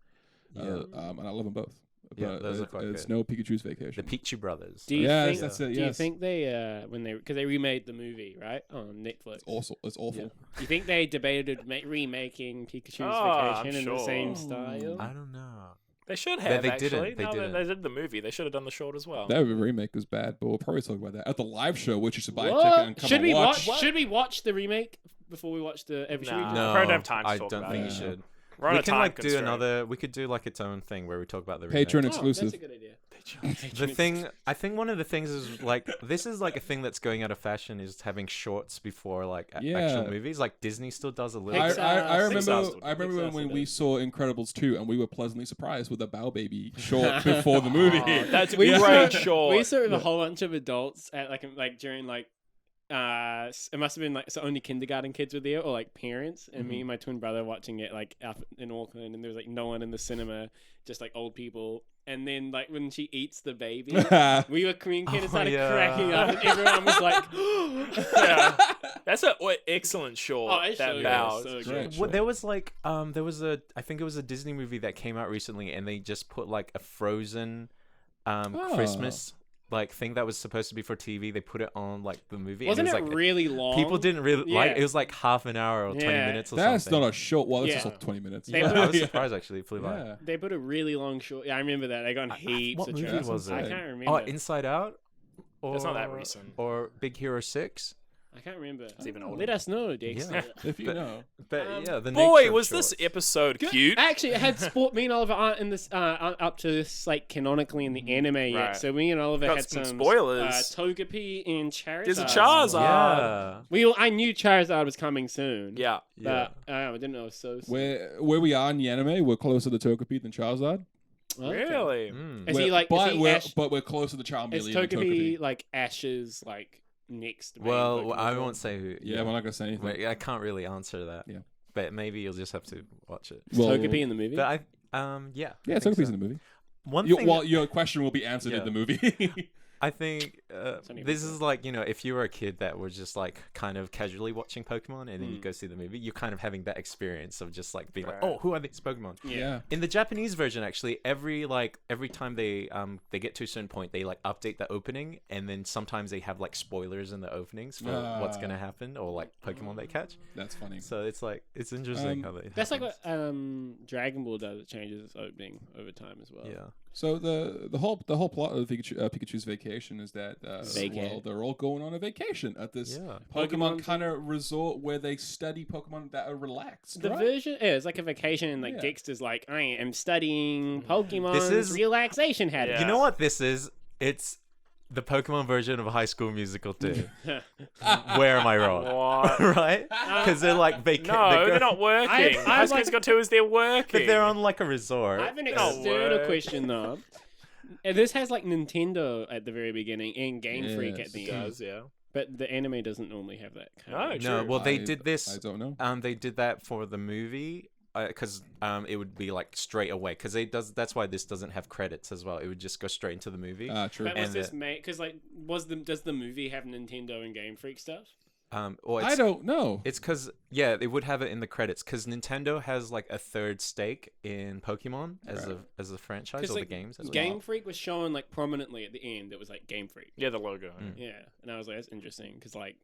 Speaker 4: Yeah.
Speaker 2: And I love them both.
Speaker 4: Yeah,
Speaker 2: But
Speaker 4: those are quite
Speaker 2: it's
Speaker 4: good.
Speaker 2: no Pikachu's
Speaker 4: The
Speaker 2: Vacation.
Speaker 4: Pichu brothers.
Speaker 3: Do you
Speaker 2: Yes,
Speaker 3: think?
Speaker 2: that's it,
Speaker 3: Do you
Speaker 2: yes.
Speaker 3: think they when they because they remade the movie right on Netflix?
Speaker 2: It's awful. It's awful.
Speaker 3: Yeah. Do you think they debated remaking Pikachu's
Speaker 1: I'm
Speaker 3: Vacation in the
Speaker 1: sure.
Speaker 3: same style?
Speaker 4: I don't know.
Speaker 1: They should have,
Speaker 4: they
Speaker 1: actually.
Speaker 4: didn't. They
Speaker 1: No,
Speaker 4: didn't.
Speaker 1: They did the movie. They should have done the short as well.
Speaker 2: That remake was bad, but we'll probably talk about that at the live show, which you should buy a
Speaker 3: What?
Speaker 2: ticket and come
Speaker 3: Should
Speaker 2: and
Speaker 3: we
Speaker 2: watch.
Speaker 3: Should we watch the remake before we watch the? Should we
Speaker 1: Nah.
Speaker 3: do-
Speaker 4: No,
Speaker 1: probably don't have time to
Speaker 4: I
Speaker 1: talk
Speaker 4: don't
Speaker 1: about
Speaker 4: think
Speaker 2: it.
Speaker 4: you should.
Speaker 1: We're on
Speaker 4: We
Speaker 1: a
Speaker 4: can
Speaker 1: time
Speaker 4: like do
Speaker 1: constraint.
Speaker 4: another. We could do like its own thing where we talk about the remake.
Speaker 2: Patreon
Speaker 3: Oh,
Speaker 2: exclusive.
Speaker 3: that's a good idea.
Speaker 4: The thing, I think one of the things is like this is like a thing that's going out of fashion is having shorts before like
Speaker 2: Yeah.
Speaker 4: actual movies. Like Disney still does a little.
Speaker 2: I
Speaker 3: Pixar-
Speaker 4: bit.
Speaker 2: remember
Speaker 1: Pixar
Speaker 2: I remember
Speaker 3: Pixar
Speaker 2: when
Speaker 3: still
Speaker 2: we
Speaker 3: does.
Speaker 2: saw Incredibles 2 and we were pleasantly surprised with the Bow Baby short before the movie.
Speaker 1: Oh, that's a
Speaker 3: We
Speaker 1: great
Speaker 3: saw-
Speaker 1: short.
Speaker 3: We saw it with a whole bunch of adults at like during like it must have been like so only kindergarten kids were there or like parents and me and my twin brother watching it like up in Auckland and there was like no one in the cinema, just like old people. And then like when she eats the baby, we were Korean kids started
Speaker 4: yeah.
Speaker 3: cracking up and everyone was like,
Speaker 1: Yeah. That's an excellent short.
Speaker 3: Oh, it's
Speaker 1: that
Speaker 3: so good,
Speaker 1: bows.
Speaker 3: so good.
Speaker 2: Great.
Speaker 4: Well, there was like there was I think it was a Disney movie that came out recently and they just put like a Frozen Christmas like thing that was supposed to be for TV. They put it on like the movie.
Speaker 3: wasn't
Speaker 4: and
Speaker 3: it
Speaker 4: was, like,
Speaker 3: really long?
Speaker 4: People didn't really like
Speaker 3: Yeah.
Speaker 4: it. Was like half an hour or 20
Speaker 3: Yeah.
Speaker 4: minutes or
Speaker 2: That's
Speaker 4: something.
Speaker 2: not a short. Well, it's
Speaker 3: Yeah.
Speaker 2: just 20 minutes.
Speaker 3: They
Speaker 4: Yeah,
Speaker 3: put-
Speaker 4: I was
Speaker 2: Yeah.
Speaker 4: surprised actually. It flew by.
Speaker 2: Yeah.
Speaker 3: They put a really long short. Yeah, I remember that. They got heaps
Speaker 4: What
Speaker 3: of
Speaker 4: movie
Speaker 3: trailers.
Speaker 4: was
Speaker 3: I
Speaker 4: it?
Speaker 3: can't remember.
Speaker 4: Oh, Inside Out. Or,
Speaker 1: That's not that recent.
Speaker 4: Or Big Hero 6.
Speaker 3: I can't remember.
Speaker 1: It's even older.
Speaker 3: Let us know, Dex.
Speaker 4: Yeah.
Speaker 2: If you
Speaker 4: But-
Speaker 2: know.
Speaker 4: But yeah, the nature
Speaker 1: Boy,
Speaker 4: of
Speaker 1: was this
Speaker 4: shorts.
Speaker 1: episode cute.
Speaker 3: Actually, it had sport. Me and Oliver aren't in this up to this like canonically in the anime yet.
Speaker 1: Right.
Speaker 3: So me and Oliver
Speaker 1: Got
Speaker 3: had
Speaker 1: some
Speaker 3: some
Speaker 1: spoilers.
Speaker 3: Togepi and Charizard.
Speaker 1: There's a Charizard.
Speaker 4: Yeah.
Speaker 3: I knew Charizard was coming soon.
Speaker 1: Yeah.
Speaker 3: But I didn't know it was so soon.
Speaker 2: Where we are in the anime, we're closer to Togepi than Charizard.
Speaker 3: Okay.
Speaker 1: Really?
Speaker 4: Mm.
Speaker 3: Is he like?
Speaker 2: But
Speaker 3: Is he Ash?
Speaker 2: but we're closer to
Speaker 3: Is
Speaker 2: Charmeleon than
Speaker 3: Togepi
Speaker 2: Togepi.
Speaker 3: like Ash's like next? main
Speaker 4: Well,
Speaker 3: Pokemon?
Speaker 4: I won't say who.
Speaker 2: Yeah, we're not gonna say anything.
Speaker 4: Wait, I can't really answer that.
Speaker 2: Yeah.
Speaker 4: But maybe you'll just have to watch it.
Speaker 3: Is
Speaker 2: Well,
Speaker 3: Togepi in the movie.
Speaker 4: But yeah.
Speaker 2: Yeah,
Speaker 4: I think
Speaker 2: Togepi's
Speaker 4: so.
Speaker 2: in the movie.
Speaker 4: One
Speaker 2: Your,
Speaker 4: thing.
Speaker 2: well, your question will be answered
Speaker 4: Yeah.
Speaker 2: in the movie.
Speaker 4: I think
Speaker 3: only
Speaker 4: this
Speaker 3: one.
Speaker 4: is like, if you were a kid that was just like kind of casually watching Pokemon and then you go see the movie, you're kind of having that experience of just like being like,
Speaker 1: Right.
Speaker 4: oh, who are these Pokemon?
Speaker 2: yeah.
Speaker 4: In the Japanese version, actually, every time they get to a certain point, they like update the opening, and then sometimes they have like spoilers in the openings for what's gonna happen or like Pokemon they catch.
Speaker 2: That's funny.
Speaker 4: So it's like it's interesting how they.
Speaker 3: That's like what Dragon Ball does. It changes its opening over time as well.
Speaker 4: Yeah.
Speaker 2: So the whole plot of Pikachu's Vacation is that
Speaker 3: Vacay.
Speaker 2: well, they're all going on a vacation at this
Speaker 4: Yeah.
Speaker 2: Pokemon
Speaker 3: Pokemon-
Speaker 2: kind of resort where they study Pokemon that are relaxed.
Speaker 3: The
Speaker 2: right?
Speaker 3: version it's like a vacation, and like
Speaker 2: Yeah.
Speaker 3: Dexter's like, I am studying Pokemon.
Speaker 4: This is-
Speaker 3: relaxation habits.
Speaker 1: Yeah.
Speaker 4: You know what this is? It's the Pokemon version of High School Musical 2. Where am I wrong?
Speaker 1: What?
Speaker 4: Right? Because they're like
Speaker 1: No, they're not working. High School Musical 2 is they're working.
Speaker 4: But they're on like a resort.
Speaker 3: I have an
Speaker 1: No
Speaker 3: external
Speaker 1: way.
Speaker 3: question though. This has like Nintendo at the very beginning and Game Freak at
Speaker 2: Yes.
Speaker 3: the
Speaker 1: It
Speaker 3: end,
Speaker 1: does, yeah.
Speaker 3: but the anime doesn't normally have that.
Speaker 1: No,
Speaker 3: Kind
Speaker 4: No,
Speaker 1: true.
Speaker 4: well they
Speaker 2: I-
Speaker 4: did this.
Speaker 2: I don't know.
Speaker 4: They did that for the movie because it would be like straight away because that's why this doesn't have credits as well. It would just go straight into the movie.
Speaker 2: True.
Speaker 3: But was
Speaker 4: And
Speaker 3: this made? Because like, does the movie have Nintendo and Game Freak stuff?
Speaker 4: Or
Speaker 2: I don't know.
Speaker 4: It's because it would have it in the credits because Nintendo has like a third stake in Pokemon as a franchise or the games. As well.
Speaker 3: Game Freak was shown like prominently at the end. It was like Game Freak.
Speaker 1: Yeah, the logo.
Speaker 3: Yeah, and I was like, that's interesting because like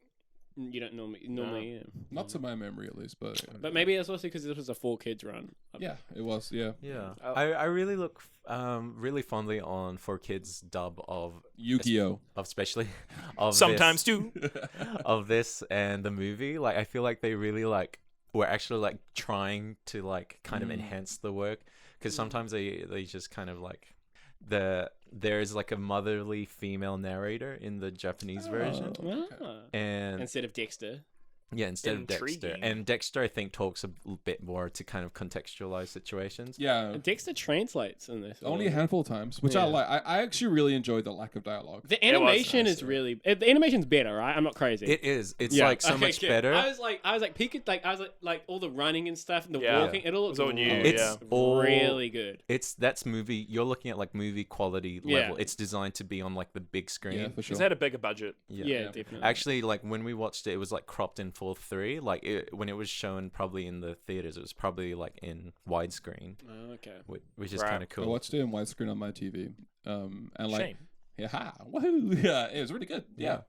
Speaker 3: you don't normally.
Speaker 2: Not to my memory, at least, but
Speaker 3: maybe it's also because this was a 4Kids run.
Speaker 2: yeah, it was. Yeah,
Speaker 4: Yeah. I really look really fondly on 4Kids dub of
Speaker 2: Yu-Gi-Oh.
Speaker 4: especially of
Speaker 1: Sometimes
Speaker 4: this,
Speaker 1: too.
Speaker 4: of this and the movie. Like I feel like they really like were actually like trying to like kind of enhance the work because sometimes they just kind of like there's like a motherly female narrator in the Japanese version and
Speaker 3: Instead of Dexter.
Speaker 4: Yeah, instead of Dexter.
Speaker 1: Intriguing.
Speaker 4: And Dexter, I think, talks a bit more to kind of contextualize situations.
Speaker 2: Yeah,
Speaker 3: Dexter translates in this.
Speaker 2: only a handful of times, which I like. I actually really enjoyed the lack of dialogue.
Speaker 3: The animation
Speaker 1: nice,
Speaker 3: is really the animation's better, right? I'm not crazy.
Speaker 4: It is. It's like so much
Speaker 3: good.
Speaker 4: better.
Speaker 3: I was like Pikachu, I was like all the running and stuff and the walking. It all looks
Speaker 1: all new.
Speaker 4: It's all
Speaker 3: really good.
Speaker 4: That's movie. You're looking at like movie quality level. It's designed to be on like the big screen.
Speaker 2: Yeah, for sure.
Speaker 1: Because they had a bigger budget.
Speaker 3: Yeah, definitely.
Speaker 4: Actually, like when we watched it, it was like cropped in 4:3. Like when it was shown probably in the theaters, it was probably like in widescreen.
Speaker 3: Oh, okay.
Speaker 4: Which is
Speaker 1: Right.
Speaker 4: kind of
Speaker 2: I
Speaker 4: cool.
Speaker 2: watched it in widescreen on my TV. And like,
Speaker 1: Shame.
Speaker 2: yeah, woohoo! Yeah, it was really good. Yeah,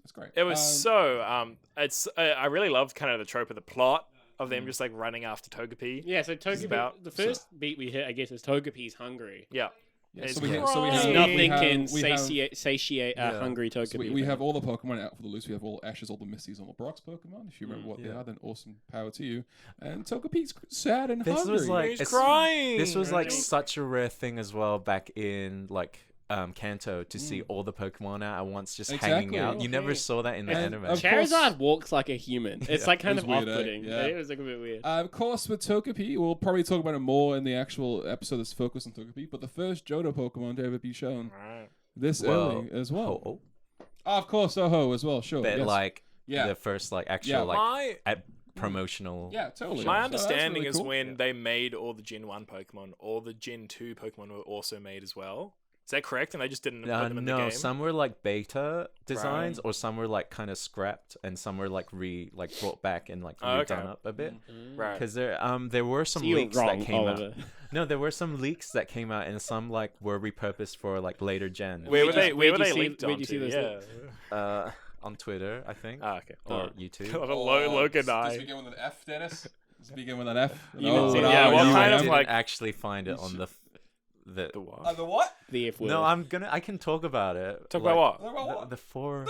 Speaker 2: it's great.
Speaker 1: It was I really loved kind of the trope of the plot of them just like running after Togepi.
Speaker 3: Yeah, so Togepi.
Speaker 1: about-
Speaker 3: The first beat we hit, I guess, is Togepi's hungry.
Speaker 1: Yeah.
Speaker 2: Yeah,
Speaker 1: It's
Speaker 2: so we
Speaker 1: crying.
Speaker 2: have
Speaker 3: Nothing can
Speaker 2: we have-
Speaker 3: satiate a hungry Togepi.
Speaker 2: So we have all the Pokemon out for the loose. We have all Ash's, all the Misties, all the Brock's Pokemon. If you remember what they are, then awesome power to you. And Togepi's sad and
Speaker 4: This
Speaker 2: hungry.
Speaker 4: was like
Speaker 1: He's crying.
Speaker 4: This was like such a rare thing as well back in like Kanto to see all the Pokemon out at once just hanging
Speaker 2: Exactly.
Speaker 4: out. You never saw that in the
Speaker 2: And
Speaker 4: anime.
Speaker 2: of
Speaker 3: Charizard walks like a human. It's like kind
Speaker 2: It
Speaker 3: of
Speaker 2: was weird,
Speaker 3: off-putting.
Speaker 2: yeah.
Speaker 3: It was like a bit weird.
Speaker 2: Of course, with Togepi, we'll probably talk about it more in the actual episode that's focused on Togepi. But the first Johto Pokemon to ever be shown this early as well.
Speaker 4: Oh,
Speaker 2: Of course, Ho-Oh as well. Sure.
Speaker 4: but
Speaker 2: yes.
Speaker 4: like
Speaker 2: Yeah.
Speaker 4: the first like actual like
Speaker 1: My
Speaker 4: at promotional.
Speaker 2: Yeah, totally.
Speaker 1: my
Speaker 2: So that's
Speaker 1: understanding
Speaker 2: really
Speaker 1: is
Speaker 2: cool.
Speaker 1: when they made all the Gen 1 Pokemon, all the Gen 2 Pokemon were also made as well. Is that correct? And they just didn't put them in the
Speaker 4: No,
Speaker 1: game?
Speaker 4: some were like beta designs,
Speaker 1: Right.
Speaker 4: or some were like kind of scrapped, and some were like brought back and like
Speaker 1: Oh,
Speaker 4: redone
Speaker 1: okay.
Speaker 4: up a bit.
Speaker 1: Right.
Speaker 4: Because there were some
Speaker 3: So you're
Speaker 4: leaks
Speaker 3: wrong,
Speaker 4: that came
Speaker 3: Oliver.
Speaker 4: out. No, there were some leaks that came out, and some like were repurposed for like later gen.
Speaker 1: Where were they
Speaker 3: where'd you
Speaker 1: leaked
Speaker 3: where'd you see
Speaker 1: onto?
Speaker 3: those
Speaker 1: Yeah.
Speaker 4: On Twitter, I think,
Speaker 1: Okay.
Speaker 4: or YouTube.
Speaker 1: What a Logan
Speaker 2: Does
Speaker 1: eye.
Speaker 2: it begin with an F, Dennis? Does it begin with an F?
Speaker 3: You haven't seen it.
Speaker 1: Yeah, what
Speaker 4: you
Speaker 1: kind of
Speaker 4: didn't
Speaker 1: like
Speaker 4: actually find it on the
Speaker 1: the what?
Speaker 2: The what?
Speaker 3: The F word.
Speaker 4: No, I can talk about it.
Speaker 1: Talk
Speaker 4: like,
Speaker 1: about what?
Speaker 2: what?
Speaker 4: the forum.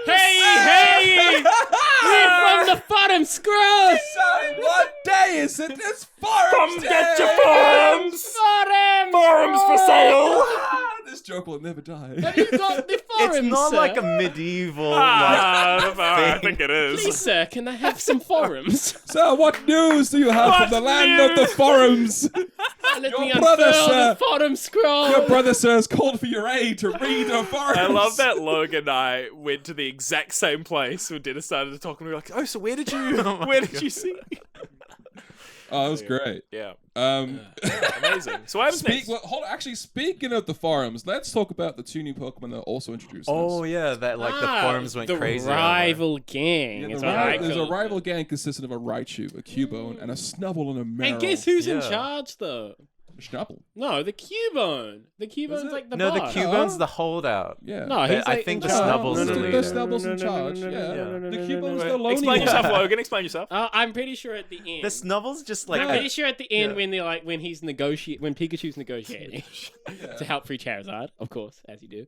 Speaker 3: Hey! We're from the bottom, scrolls!
Speaker 2: What day is it? It's Forums
Speaker 1: Come get your
Speaker 2: Day!
Speaker 1: forums! Forums for sale!
Speaker 2: This joke will never die.
Speaker 3: Have you got the forums,
Speaker 4: It's not
Speaker 3: sir?
Speaker 4: like a medieval.
Speaker 1: I
Speaker 4: thing.
Speaker 1: think it is.
Speaker 3: Please, sir, can I have some forums?
Speaker 2: Sir, what news do you have from the land of the Forums?
Speaker 3: Let
Speaker 2: Your
Speaker 3: me
Speaker 2: brother,
Speaker 3: unfurl
Speaker 2: sir.
Speaker 3: the bottom scroll.
Speaker 2: Your brother, sir, has called for your aid to read the Forums.
Speaker 1: I love that Logan and I went to the exact same place when Dennis started to talk, and we were like, "Oh, so where did you see?"
Speaker 2: Oh, that was great.
Speaker 1: Yeah,
Speaker 2: Amazing.
Speaker 1: So what happens next?
Speaker 2: Actually, speaking of the Forums, let's talk about the two new Pokemon that are also introduced. in
Speaker 4: Oh
Speaker 2: this.
Speaker 4: yeah, that like the forums went
Speaker 3: the
Speaker 4: crazy. over.
Speaker 3: rival gang.
Speaker 2: Yeah,
Speaker 3: is
Speaker 2: the
Speaker 3: what I
Speaker 2: there's a
Speaker 3: call it.
Speaker 2: rival gang consisting of a Raichu, a Cubone, and a Snubble and a Marill.
Speaker 3: And guess who's in
Speaker 4: Yeah.
Speaker 3: charge, though?
Speaker 2: Schnapple.
Speaker 3: No, the Cubone. The Cubone's
Speaker 2: it?
Speaker 3: like the
Speaker 4: No, the
Speaker 3: boss.
Speaker 4: Cubone's the holdout.
Speaker 2: Yeah.
Speaker 3: No,
Speaker 4: But
Speaker 3: he's
Speaker 4: I
Speaker 3: like
Speaker 4: think
Speaker 3: in
Speaker 4: the
Speaker 3: charge.
Speaker 4: Snubble's the leader.
Speaker 2: The Snubble's in charge. Yeah. The Cubone's the lonely
Speaker 1: Explain
Speaker 2: one.
Speaker 1: yourself, Logan. Explain yourself.
Speaker 3: I'm pretty sure at the end.
Speaker 4: The Snubble's just like
Speaker 3: I'm pretty sure at the end
Speaker 4: yeah.
Speaker 3: when they're like when Pikachu's negotiating to help free Charizard, of course, as you do.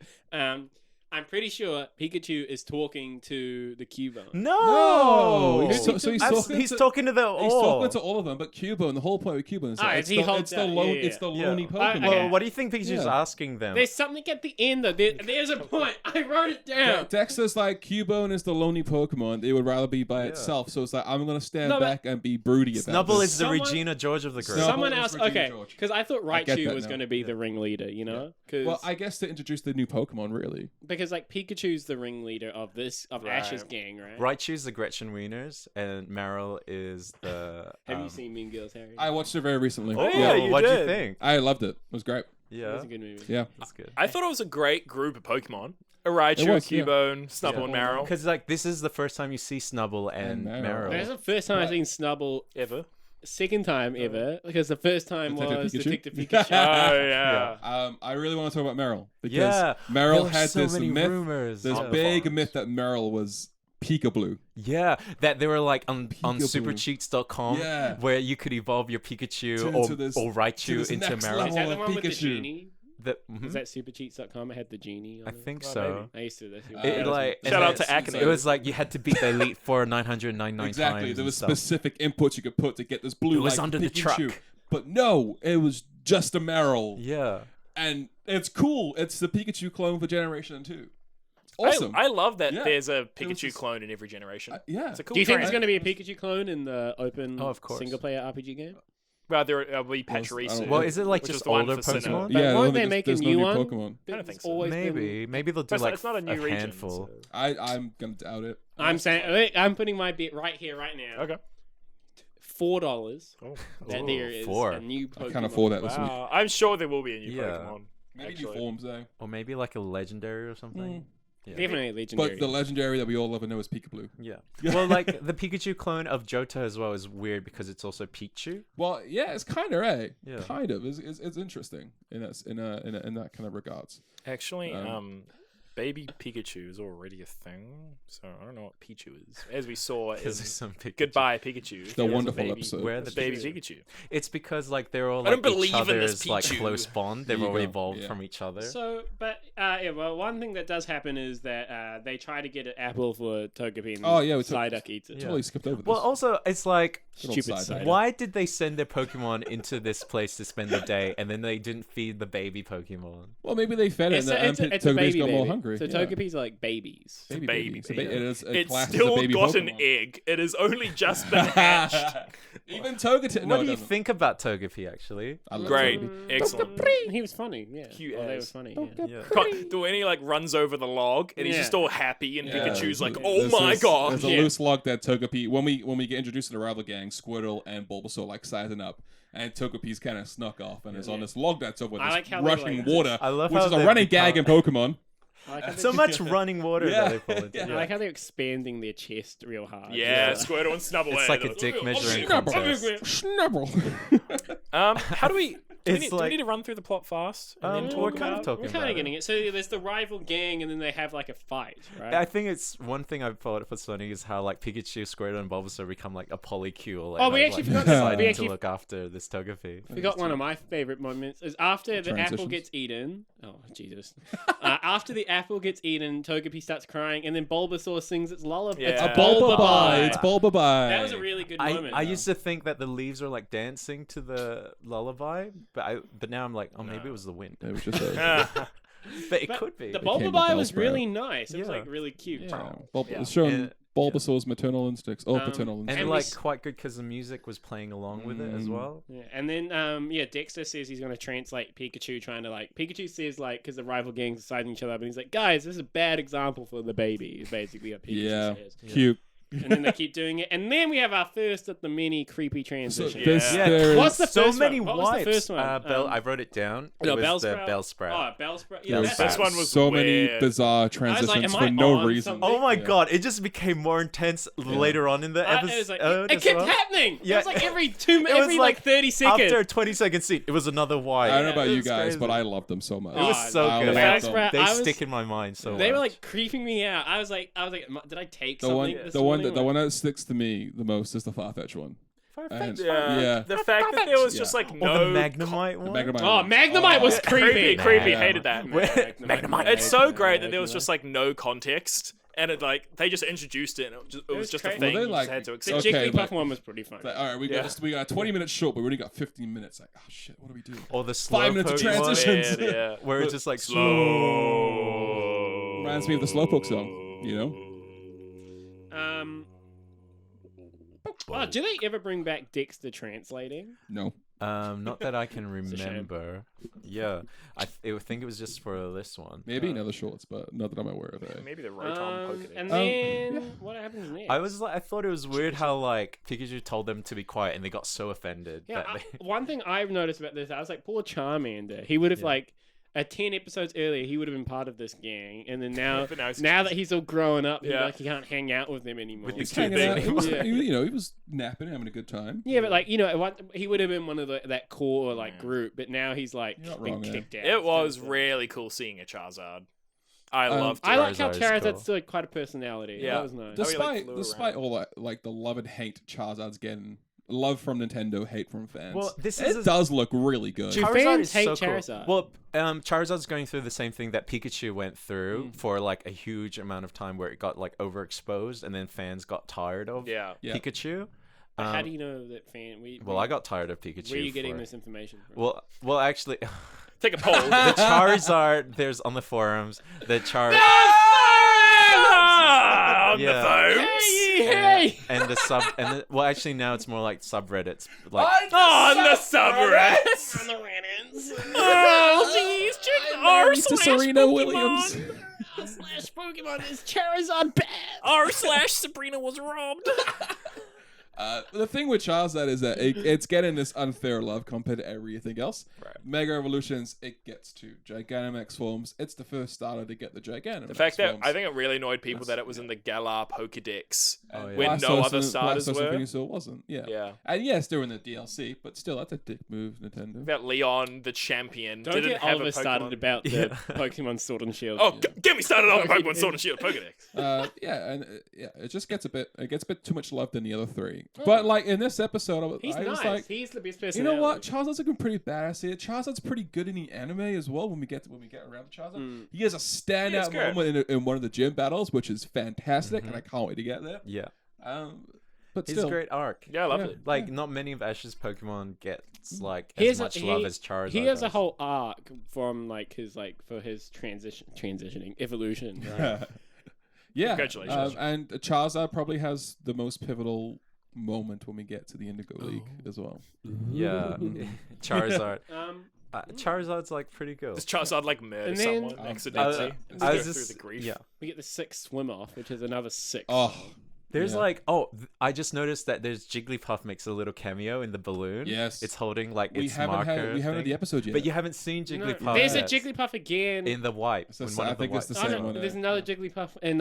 Speaker 3: I'm pretty sure Pikachu is talking to the Cubone.
Speaker 2: No.
Speaker 3: He's
Speaker 2: So he's
Speaker 4: he's talking to the
Speaker 2: He's
Speaker 4: all.
Speaker 2: talking to all of them, but Cubone, the whole point with Cubone is that
Speaker 3: Alright,
Speaker 2: it's,
Speaker 3: he
Speaker 2: the,
Speaker 3: holds
Speaker 2: it's, the
Speaker 3: that,
Speaker 2: lone,
Speaker 3: yeah,
Speaker 2: it's the
Speaker 4: yeah.
Speaker 2: lonely
Speaker 3: Alright,
Speaker 2: Pokemon.
Speaker 3: okay.
Speaker 4: Well, what do you think Pikachu's
Speaker 2: Yeah.
Speaker 4: asking them?
Speaker 3: There's something at the end though. There's a point. I wrote it down.
Speaker 2: Dexter's like, Cubone is the lonely Pokemon. It would rather be by itself. So it's like, I'm going to stand
Speaker 3: No, but-
Speaker 2: back and be broody about
Speaker 4: Snubble
Speaker 2: this.
Speaker 4: is the
Speaker 3: Someone-
Speaker 4: Regina George of the group.
Speaker 2: Snubble
Speaker 3: Someone
Speaker 2: is
Speaker 3: else,
Speaker 2: Regina
Speaker 3: okay?
Speaker 2: George.
Speaker 3: Because I thought
Speaker 2: I get
Speaker 3: Raichu
Speaker 2: that
Speaker 3: was
Speaker 2: now.
Speaker 3: going to be the ringleader, you know?
Speaker 2: Well, I guess to introduce the new Pokemon, really.
Speaker 3: Because like Pikachu's the ringleader of Ash's gang, right?
Speaker 4: Raichu's the Gretchen Wieners, and Meryl is the.
Speaker 3: Have you seen Mean Girls, Harry?
Speaker 2: I watched it very recently.
Speaker 1: Oh,
Speaker 4: Yeah,
Speaker 1: you
Speaker 4: what'd you
Speaker 1: did.
Speaker 4: think?
Speaker 2: I loved it. It was great.
Speaker 4: Yeah,
Speaker 3: It's a good movie.
Speaker 2: Yeah.
Speaker 4: that's good.
Speaker 1: I thought it was a great group of Pokemon. Raichu,
Speaker 2: was, yeah.
Speaker 1: Cubone, Snubble, and Meryl.
Speaker 4: Because like this is the first time you see Snubble and
Speaker 2: And
Speaker 4: Meryl.
Speaker 3: That's the first time I've seen Snubble.
Speaker 1: Ever.
Speaker 3: Second time ever, because the first time
Speaker 2: Detective
Speaker 3: was
Speaker 2: Pikachu?
Speaker 3: Detective Pikachu.
Speaker 1: Oh, yeah.
Speaker 2: I really want to talk about Meryl because
Speaker 4: Yeah,
Speaker 2: Meryl
Speaker 4: there were
Speaker 2: had
Speaker 4: so
Speaker 2: this
Speaker 4: many
Speaker 2: myth,
Speaker 4: rumors.
Speaker 2: this
Speaker 4: on the
Speaker 2: big
Speaker 4: forums.
Speaker 2: myth that Meryl was Pika-Blue.
Speaker 4: Yeah, that they were like on
Speaker 2: Peekaboo.
Speaker 4: supercheats.com
Speaker 2: Yeah.
Speaker 4: where you could evolve your Pikachu
Speaker 2: To this-
Speaker 4: or
Speaker 2: to
Speaker 4: Raichu
Speaker 2: this
Speaker 4: into
Speaker 2: next
Speaker 4: Meryl.
Speaker 3: Is that the
Speaker 2: of
Speaker 3: one with the
Speaker 2: Pikachu.
Speaker 3: genie?
Speaker 4: Mhm.
Speaker 3: Is that supercheats.com? It had the genie on
Speaker 4: I
Speaker 3: it.
Speaker 4: think
Speaker 1: Well,
Speaker 4: so.
Speaker 3: I used to. That's who
Speaker 2: It,
Speaker 4: Like, and
Speaker 1: Shout out
Speaker 4: then
Speaker 1: to Akane.
Speaker 4: It was like you had to beat the elite for 999
Speaker 2: Exactly.
Speaker 4: times.
Speaker 2: There
Speaker 4: and
Speaker 2: was
Speaker 4: stuff.
Speaker 2: specific inputs you could put to get this blue.
Speaker 4: It was
Speaker 2: like
Speaker 4: under the
Speaker 2: Pikachu.
Speaker 4: truck.
Speaker 2: But no, it was just a Meryl.
Speaker 4: Yeah.
Speaker 2: And it's cool. It's the Pikachu clone for Generation 2. It's awesome.
Speaker 1: I love that
Speaker 2: Yeah.
Speaker 1: there's a
Speaker 2: was
Speaker 1: Pikachu
Speaker 2: just-
Speaker 1: clone in every generation.
Speaker 2: Yeah.
Speaker 1: It's a cool
Speaker 3: Do you think
Speaker 1: trend.
Speaker 3: there's going to be a Pikachu clone in the open
Speaker 4: Oh, of course.
Speaker 3: single-player RPG game?
Speaker 1: Well, there will be
Speaker 2: Well, I
Speaker 1: Pachirisu.
Speaker 2: don't-
Speaker 4: Well, is it like
Speaker 1: which is
Speaker 4: just
Speaker 1: the one
Speaker 4: older
Speaker 1: for Sinnoh.
Speaker 4: Pokemon?
Speaker 3: But
Speaker 2: Yeah,
Speaker 3: won't
Speaker 2: there's-
Speaker 3: they make a
Speaker 2: there's no
Speaker 3: new
Speaker 2: new
Speaker 3: one?
Speaker 2: Pokemon.
Speaker 1: I don't think so.
Speaker 3: Always
Speaker 4: Maybe they'll do
Speaker 1: But
Speaker 4: like
Speaker 1: it's not a new
Speaker 4: a
Speaker 1: region.
Speaker 4: handful.
Speaker 1: so-
Speaker 2: I'm gonna doubt it.
Speaker 3: I'm saying I'm putting my bid right here, right now.
Speaker 1: Okay.
Speaker 3: $4.
Speaker 1: Oh.
Speaker 3: That
Speaker 4: Ooh,
Speaker 3: there is
Speaker 4: $4.
Speaker 3: a new Pokemon.
Speaker 2: I can't afford that this week.
Speaker 1: Wow. I'm sure there will be a new
Speaker 4: Yeah.
Speaker 1: Pokemon.
Speaker 2: Maybe
Speaker 1: actually.
Speaker 2: new forms though.
Speaker 4: Or maybe like a legendary or something. Yeah.
Speaker 3: Definitely legendary.
Speaker 2: But the legendary that we all love and know is Pika-Blue.
Speaker 4: Yeah. Well, like the Pikachu clone of Johto as well is weird because it's also Pichu.
Speaker 2: Well, yeah, it's kind of
Speaker 4: Yeah.
Speaker 2: kind of. It's interesting in that kind of regards.
Speaker 1: Actually,
Speaker 2: Um,
Speaker 1: baby Pikachu is already a thing, so I don't know what Pichu is. As we saw in
Speaker 4: Because there's some Pikachu.
Speaker 1: Goodbye Pikachu.
Speaker 2: The
Speaker 1: there's a
Speaker 2: wonderful
Speaker 1: baby,
Speaker 2: episode.
Speaker 4: Where are
Speaker 1: The
Speaker 4: the
Speaker 1: baby
Speaker 4: Pikachu?
Speaker 1: Pikachu.
Speaker 4: It's because like they're all
Speaker 1: I
Speaker 4: like
Speaker 1: don't
Speaker 4: each
Speaker 1: believe in this
Speaker 4: other's like
Speaker 1: Pichu.
Speaker 4: close bond. They've
Speaker 2: There you
Speaker 4: all
Speaker 2: go.
Speaker 4: evolved
Speaker 2: Yeah.
Speaker 4: from each other.
Speaker 3: So, but yeah, well, one thing that does happen is that they try to get an apple for Togepi, and
Speaker 2: Oh, yeah, we took-
Speaker 3: Psyduck eats it.
Speaker 2: Totally skipped over this.
Speaker 4: Well, also it's like,
Speaker 2: Good old
Speaker 3: stupid
Speaker 2: side
Speaker 3: Psyduck.
Speaker 4: why did they send their Pokemon into this place to spend the day, and then they didn't feed the baby Pokemon?
Speaker 2: Well, maybe they fed it,
Speaker 3: It's
Speaker 2: and
Speaker 3: a, it's a, it's a
Speaker 2: Togepi's
Speaker 3: baby
Speaker 2: got more
Speaker 3: baby.
Speaker 2: hungry.
Speaker 3: So
Speaker 2: yeah.
Speaker 3: Togepi's are like babies.
Speaker 2: Baby,
Speaker 1: baby,
Speaker 2: It's, a
Speaker 1: baby.
Speaker 2: it is a
Speaker 1: It's
Speaker 2: class as a
Speaker 1: still
Speaker 2: baby
Speaker 1: got an
Speaker 2: Pokemon.
Speaker 1: egg. It has only just been hatched.
Speaker 2: Even Togetic.
Speaker 4: What
Speaker 2: No,
Speaker 4: do
Speaker 2: it
Speaker 4: you
Speaker 2: doesn't.
Speaker 4: think about Togepi actually?
Speaker 2: I love
Speaker 1: Great.
Speaker 2: Togepi.
Speaker 1: Excellent.
Speaker 3: He was funny. Yeah,
Speaker 1: Cute
Speaker 3: they were
Speaker 1: as.
Speaker 3: funny. Yeah.
Speaker 4: Yeah.
Speaker 1: God, when he like runs over the log and he's
Speaker 3: Yeah.
Speaker 1: just all happy, and
Speaker 2: Yeah.
Speaker 1: Pikachu's like,
Speaker 2: There's
Speaker 1: "Oh my
Speaker 2: this-
Speaker 1: god!"
Speaker 2: There's a
Speaker 3: Yeah.
Speaker 2: loose log that Togepi. When we get introduced to the rival gang, Squirtle and Bulbasaur like sizing up, and Togepi's kind of snuck off and is on this log that's over
Speaker 3: I
Speaker 2: this
Speaker 3: like how they,
Speaker 2: rushing
Speaker 3: like,
Speaker 2: water,
Speaker 4: I love
Speaker 2: which
Speaker 4: how
Speaker 2: is a
Speaker 4: they've
Speaker 2: running gag in
Speaker 4: become-
Speaker 2: Pokemon.
Speaker 3: I like how
Speaker 4: So
Speaker 3: they-
Speaker 4: much running water
Speaker 2: Yeah.
Speaker 4: that they fall into.
Speaker 2: Yeah.
Speaker 3: I like how they're expanding their chest real hard.
Speaker 1: Yeah, Squirtle and Snubble.
Speaker 4: It's like a dick measuring
Speaker 2: Snubble.
Speaker 4: contest.
Speaker 2: Snubble.
Speaker 1: How do we? Do we,
Speaker 4: It's
Speaker 1: need, do we
Speaker 4: like-
Speaker 1: need to run through the plot fast? And then
Speaker 4: we're
Speaker 1: talk
Speaker 4: kind of
Speaker 1: about?
Speaker 4: talking
Speaker 3: We're kind
Speaker 4: about
Speaker 3: of getting
Speaker 4: it.
Speaker 3: it. So there's the rival gang, and then they have like a fight, right?
Speaker 4: I think it's one thing I've thought for Sonic is how like Pikachu, Squirtle, and Bulbasaur become like a polycule. Like,
Speaker 3: Oh, we
Speaker 4: like,
Speaker 3: actually
Speaker 4: like,
Speaker 3: forgot-
Speaker 4: deciding
Speaker 3: we
Speaker 4: to
Speaker 3: actually-
Speaker 4: look after this Togepi.
Speaker 3: We got one of my favorite moments is after the apple
Speaker 2: Transitions.
Speaker 3: gets eaten. Oh Jesus! After the apple gets eaten, Togepi starts crying, and then Bulbasaur sings its lullaby.
Speaker 1: Yeah.
Speaker 3: It's
Speaker 2: A
Speaker 3: a
Speaker 2: Bulbabai.
Speaker 3: Bulbabai.
Speaker 2: It's Bulbabai.
Speaker 3: That was a really good moment.
Speaker 4: I used to think that the leaves were like dancing to the lullaby, but now I'm like, oh, maybe it was the wind.
Speaker 2: It was just a.
Speaker 4: But it
Speaker 3: But
Speaker 4: could be.
Speaker 3: The
Speaker 2: came with
Speaker 3: Bulbabai was
Speaker 2: Bellsprout.
Speaker 3: really nice. It was
Speaker 4: Yeah.
Speaker 3: like really cute.
Speaker 2: Yeah.
Speaker 1: Yeah.
Speaker 2: It's showing
Speaker 4: And-
Speaker 2: Bulbasaur's maternal instincts. Oh, paternal
Speaker 4: and
Speaker 2: instincts.
Speaker 3: we
Speaker 4: like
Speaker 3: s-
Speaker 4: quite good because the music was playing along with it as well.
Speaker 3: Yeah, and then Dexter says he's going to translate Pikachu, trying to like Pikachu says like because the rival gangs are siding each other up, and he's like, guys, this is a bad example for the baby. Is basically what Pikachu
Speaker 2: Yeah.
Speaker 3: says.
Speaker 2: Cute.
Speaker 3: And then they keep doing it, and then we have our first of the many creepy
Speaker 2: So
Speaker 3: transitions.
Speaker 2: this,
Speaker 1: Yeah.
Speaker 2: there
Speaker 3: What's
Speaker 2: is-
Speaker 3: the
Speaker 4: So
Speaker 3: first
Speaker 4: many
Speaker 3: one? What was the
Speaker 4: wipes.
Speaker 3: first one?
Speaker 4: I wrote it down. It
Speaker 3: No,
Speaker 4: was the
Speaker 3: Bellsprout?
Speaker 4: Bellsprout.
Speaker 3: Oh, Bellsprout. Yeah,
Speaker 2: there
Speaker 3: that's
Speaker 1: This one was
Speaker 2: so many
Speaker 1: weird.
Speaker 2: bizarre
Speaker 3: like,
Speaker 2: transitions
Speaker 3: am I
Speaker 2: for no
Speaker 3: on
Speaker 2: reason.
Speaker 3: something?
Speaker 4: Oh my
Speaker 2: Yeah.
Speaker 4: god! It just became more intense later on in the
Speaker 3: It was
Speaker 4: episode.
Speaker 3: like, it
Speaker 4: as
Speaker 3: kept
Speaker 4: well.
Speaker 3: happening.
Speaker 4: Yeah.
Speaker 3: It was like every two,
Speaker 4: was
Speaker 3: every like
Speaker 4: like
Speaker 3: 30 seconds.
Speaker 4: After a 20-second scene, it was another white.
Speaker 2: I don't know about
Speaker 4: It
Speaker 2: you
Speaker 4: was
Speaker 2: guys,
Speaker 4: crazy.
Speaker 2: but I loved them so much.
Speaker 4: It was
Speaker 3: Oh,
Speaker 4: so
Speaker 2: I
Speaker 4: good.
Speaker 2: loved
Speaker 3: them.
Speaker 4: They
Speaker 3: I was-
Speaker 4: stick in my mind so
Speaker 3: They were
Speaker 4: much.
Speaker 3: like creeping me out. I was like, did I take
Speaker 2: The
Speaker 3: something?
Speaker 2: one,
Speaker 3: this
Speaker 2: the one,
Speaker 3: morning?
Speaker 2: the one that sticks to me the most is the Farfetch one. And- yeah.
Speaker 1: The fact that there was
Speaker 2: Yeah.
Speaker 1: just like
Speaker 4: Or
Speaker 1: no
Speaker 4: the Magnemite one.
Speaker 2: Magnemite
Speaker 3: Oh,
Speaker 2: one.
Speaker 3: Magnemite was
Speaker 2: Oh,
Speaker 3: creepy.
Speaker 1: creepy.
Speaker 2: Yeah.
Speaker 1: Hated that.
Speaker 3: Magnemite.
Speaker 1: It's so great that there was
Speaker 3: Magnemite.
Speaker 1: just like no context, and it like they just introduced it, and it was just a
Speaker 3: crazy.
Speaker 1: thing.
Speaker 2: Well, they,
Speaker 1: you
Speaker 2: like-
Speaker 1: just had to
Speaker 3: The
Speaker 1: accept.
Speaker 2: Okay,
Speaker 3: Jigglypuff
Speaker 2: like-
Speaker 3: one was pretty funny.
Speaker 2: Like, all right, we
Speaker 1: Yeah.
Speaker 2: got 20 minutes short, but we already got 15 minutes. Like, oh shit, what do we do?
Speaker 4: Or the slow
Speaker 2: 5 minutes of
Speaker 4: Pokemon,
Speaker 2: transitions.
Speaker 1: Yeah.
Speaker 4: where it's just like
Speaker 1: Slow.
Speaker 2: Reminds me of the Slowpoke song, you know?
Speaker 3: Oh, do they ever bring back Dexter translating?
Speaker 2: No.
Speaker 4: Not that I can
Speaker 3: a shame.
Speaker 4: remember. Yeah, I think it was just for this one.
Speaker 2: Maybe another shorts, but not that I'm aware of it.
Speaker 1: Maybe the Rotom Pokedex.
Speaker 3: And
Speaker 2: Um,
Speaker 3: then
Speaker 2: yeah.
Speaker 3: what happens next?
Speaker 4: I thought it was weird how like Pikachu told them to be quiet and they got so offended.
Speaker 3: Yeah,
Speaker 4: that they...
Speaker 3: one thing I've noticed about this, I was like, poor Charmander. He would have
Speaker 4: Yeah.
Speaker 3: like, 10 episodes earlier, he would have been part of this gang, and then now,
Speaker 1: But now he's
Speaker 3: now that he's all grown up,
Speaker 1: Yeah.
Speaker 3: he can't hang out with them anymore.
Speaker 4: With the
Speaker 2: He's hanging
Speaker 4: big
Speaker 2: out. He was,
Speaker 3: Yeah.
Speaker 2: he was napping, having a good time.
Speaker 3: Yeah, but he would have been one of that core group, but now he's
Speaker 2: You're not
Speaker 3: been
Speaker 2: wrong, yeah.
Speaker 3: kicked out.
Speaker 1: It was really cool seeing a Charizard. I loved it.
Speaker 3: I like how
Speaker 4: Charizard's
Speaker 3: Charizard's
Speaker 4: cool.
Speaker 3: still quite a personality.
Speaker 1: Yeah.
Speaker 3: That was nice.
Speaker 1: Does-
Speaker 2: Despite
Speaker 1: flew
Speaker 2: despite
Speaker 1: around.
Speaker 2: all that, like the love and hate Charizard's getting, love from Nintendo, hate from fans.
Speaker 4: Well, this
Speaker 2: it
Speaker 4: is
Speaker 2: does look really good.
Speaker 3: Dude,
Speaker 4: Charizard
Speaker 3: fans
Speaker 4: is
Speaker 3: hate
Speaker 4: so cool.
Speaker 3: Charizard.
Speaker 4: Well, Charizard's going through the same thing that Pikachu went through for like a huge amount of time, where it got like overexposed, and then fans got tired of
Speaker 1: Yeah.
Speaker 2: Yeah.
Speaker 4: Pikachu.
Speaker 3: How do you know that fan?
Speaker 4: Well, I got tired of Pikachu.
Speaker 3: Where are you getting
Speaker 4: for-
Speaker 3: this information from?
Speaker 4: Well, actually,
Speaker 1: Take a poll.
Speaker 4: the Charizard. There's on the forums the Char.
Speaker 1: On
Speaker 4: Yeah.
Speaker 1: the phone.
Speaker 3: Hey!
Speaker 4: And the sub well, actually now it's more like subreddits, like
Speaker 1: On the subreddits.
Speaker 3: On the Reddits.
Speaker 1: Oh, jeez. Check
Speaker 2: Mr. Serena Williams.
Speaker 3: Slash Pokemon is Charizard bad.
Speaker 1: r/Sabrina was robbed.
Speaker 2: The thing with Charizard is that it's getting this unfair love compared to everything else.
Speaker 1: Right.
Speaker 2: Mega Evolutions, it gets to Gigantamax forms. It's the first starter to get the Gigantamax
Speaker 1: The fact that
Speaker 2: forms.
Speaker 1: I think it really annoyed people that it was in the Galar Pokedex
Speaker 4: Oh, yeah.
Speaker 1: when
Speaker 2: Blastoise
Speaker 1: no other
Speaker 2: and-
Speaker 1: starters
Speaker 2: Blastoise and
Speaker 1: were.
Speaker 2: Venusaur wasn't. Yeah.
Speaker 1: Yeah.
Speaker 2: And yes, they're in the DLC, but still, that's a dick move, Nintendo.
Speaker 1: That Leon, the champion,
Speaker 3: Don't
Speaker 1: didn't
Speaker 3: get
Speaker 1: have
Speaker 3: Oliver
Speaker 1: a Pokemon.
Speaker 3: started about the
Speaker 4: Yeah.
Speaker 3: Pokemon Sword and Shield.
Speaker 1: Oh, get me started on the Pokemon Sword and Shield Pokedex.
Speaker 2: It just gets a bit too much love than the other three. But like in this episode,
Speaker 3: He's
Speaker 2: I was
Speaker 3: nice.
Speaker 2: like,
Speaker 3: He's the best person.
Speaker 2: you know what? Charizard's looking pretty badass here. Charizard's pretty good in the anime as well. When we get around to Charizard, he has a standout
Speaker 1: good.
Speaker 2: moment in one of the gym battles, which is fantastic, and I can't wait to get there.
Speaker 4: yeah.
Speaker 2: But
Speaker 4: He's
Speaker 2: still,
Speaker 4: a great arc.
Speaker 1: Yeah, I loved
Speaker 2: Yeah.
Speaker 1: it.
Speaker 4: Like not many of Ash's Pokemon gets like
Speaker 3: He
Speaker 4: as
Speaker 3: has a-
Speaker 4: much
Speaker 3: he-
Speaker 4: love as Charizard.
Speaker 3: He has a
Speaker 4: does.
Speaker 3: whole arc from for his transitioning evolution. Right?
Speaker 2: yeah.
Speaker 1: Congratulations.
Speaker 2: And Charizard probably has the most pivotal moment when we get to the Indigo League as well.
Speaker 4: Yeah. Charizard.
Speaker 3: um,
Speaker 4: Charizard's like pretty good.
Speaker 1: Does Charizard like murder
Speaker 3: And then-
Speaker 1: someone accidentally? Does he
Speaker 4: I
Speaker 1: go
Speaker 4: was
Speaker 1: through
Speaker 4: just-
Speaker 1: the grief?
Speaker 4: Yeah.
Speaker 3: we get the 6th swim off, which is another 6.
Speaker 2: Oh,
Speaker 4: There's
Speaker 2: yeah.
Speaker 4: like I just noticed that there's Jigglypuff makes a little cameo in the balloon.
Speaker 2: Yes.
Speaker 4: It's holding like
Speaker 2: we
Speaker 4: its
Speaker 2: haven't
Speaker 4: marker.
Speaker 2: had the
Speaker 4: thing.
Speaker 2: episode yet.
Speaker 4: But you haven't seen
Speaker 3: No,
Speaker 4: Jigglypuff.
Speaker 3: there's a
Speaker 4: yet.
Speaker 3: Jigglypuff again.
Speaker 4: in the wipe.
Speaker 2: So
Speaker 4: in one
Speaker 2: I
Speaker 4: of the
Speaker 2: think it's the
Speaker 4: wipes.
Speaker 2: same one.
Speaker 3: There's another Jigglypuff in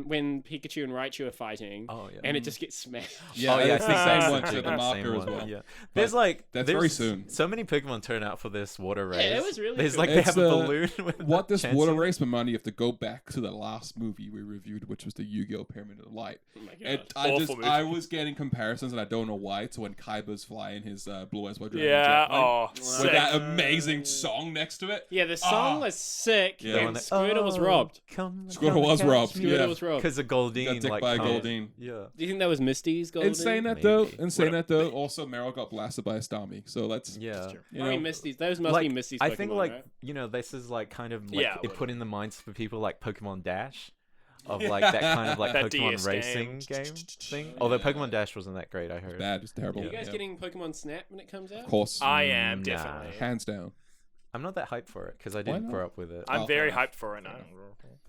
Speaker 3: when Pikachu and Raichu are fighting,
Speaker 4: Oh yeah.
Speaker 3: and it just gets smashed.
Speaker 2: Yeah,
Speaker 4: oh yeah, I
Speaker 2: it's
Speaker 4: think
Speaker 2: the
Speaker 4: that's
Speaker 2: same
Speaker 4: the
Speaker 2: one to
Speaker 4: Jigglypuff,
Speaker 2: the
Speaker 4: same
Speaker 2: marker as
Speaker 4: one,
Speaker 2: well.
Speaker 4: Yeah. There's
Speaker 2: that's very soon.
Speaker 4: So many Pokemon turn out for this water race.
Speaker 3: it was really
Speaker 4: There's
Speaker 3: cool.
Speaker 4: like they
Speaker 2: It's,
Speaker 4: have a balloon. With
Speaker 2: What this
Speaker 4: Chansey.
Speaker 2: water race remind you have to go back to the last movie we reviewed, which was the Yu-Gi-Oh! Pyramid of Light.
Speaker 3: Oh my god.
Speaker 1: Awful movie.
Speaker 2: I was getting comparisons, and I don't know why, to when Kaiba's flying his Blue Eyes White Dragon
Speaker 1: Yeah.
Speaker 2: jet plane
Speaker 1: Oh,
Speaker 2: with
Speaker 1: sick.
Speaker 2: that amazing song next to it.
Speaker 3: Yeah, the song
Speaker 2: Ah.
Speaker 3: was sick,
Speaker 2: Yeah.
Speaker 3: and Squirtle was robbed.
Speaker 2: Squirtle was robbed, yeah.
Speaker 3: Squirtle was robbed.
Speaker 4: Because of Goldeen.
Speaker 2: Got dicked
Speaker 4: like,
Speaker 2: by a
Speaker 4: comes-
Speaker 2: Goldeen.
Speaker 4: Yeah.
Speaker 3: Do you think that was Misty's golden?
Speaker 2: Insane that
Speaker 4: Maybe.
Speaker 2: though. Also, Meryl got blasted by a Stami, so that's
Speaker 4: Yeah.
Speaker 2: you
Speaker 3: I mean,
Speaker 2: know,
Speaker 3: Misty's. Those must be Misty's.
Speaker 4: I think
Speaker 3: Pokemon,
Speaker 4: like
Speaker 3: right?
Speaker 4: this is like kind of like
Speaker 1: Yeah,
Speaker 4: it
Speaker 1: well-
Speaker 4: put in the minds for people like Pokemon Dash, of like that kind of like
Speaker 1: That
Speaker 4: Pokemon
Speaker 1: DS
Speaker 4: racing game thing. Although Pokemon Dash wasn't that great, I heard.
Speaker 2: bad, it's terrible.
Speaker 3: Are you guys
Speaker 2: Yeah.
Speaker 3: getting Pokemon Snap when it comes out?
Speaker 2: Of course,
Speaker 1: I am
Speaker 4: Nah.
Speaker 1: definitely.
Speaker 2: hands down.
Speaker 4: I'm not that hyped for it because I didn't
Speaker 2: not?
Speaker 4: grow up with it,
Speaker 1: I'm
Speaker 2: Oh,
Speaker 1: very
Speaker 2: fair enough.
Speaker 1: hyped for it now.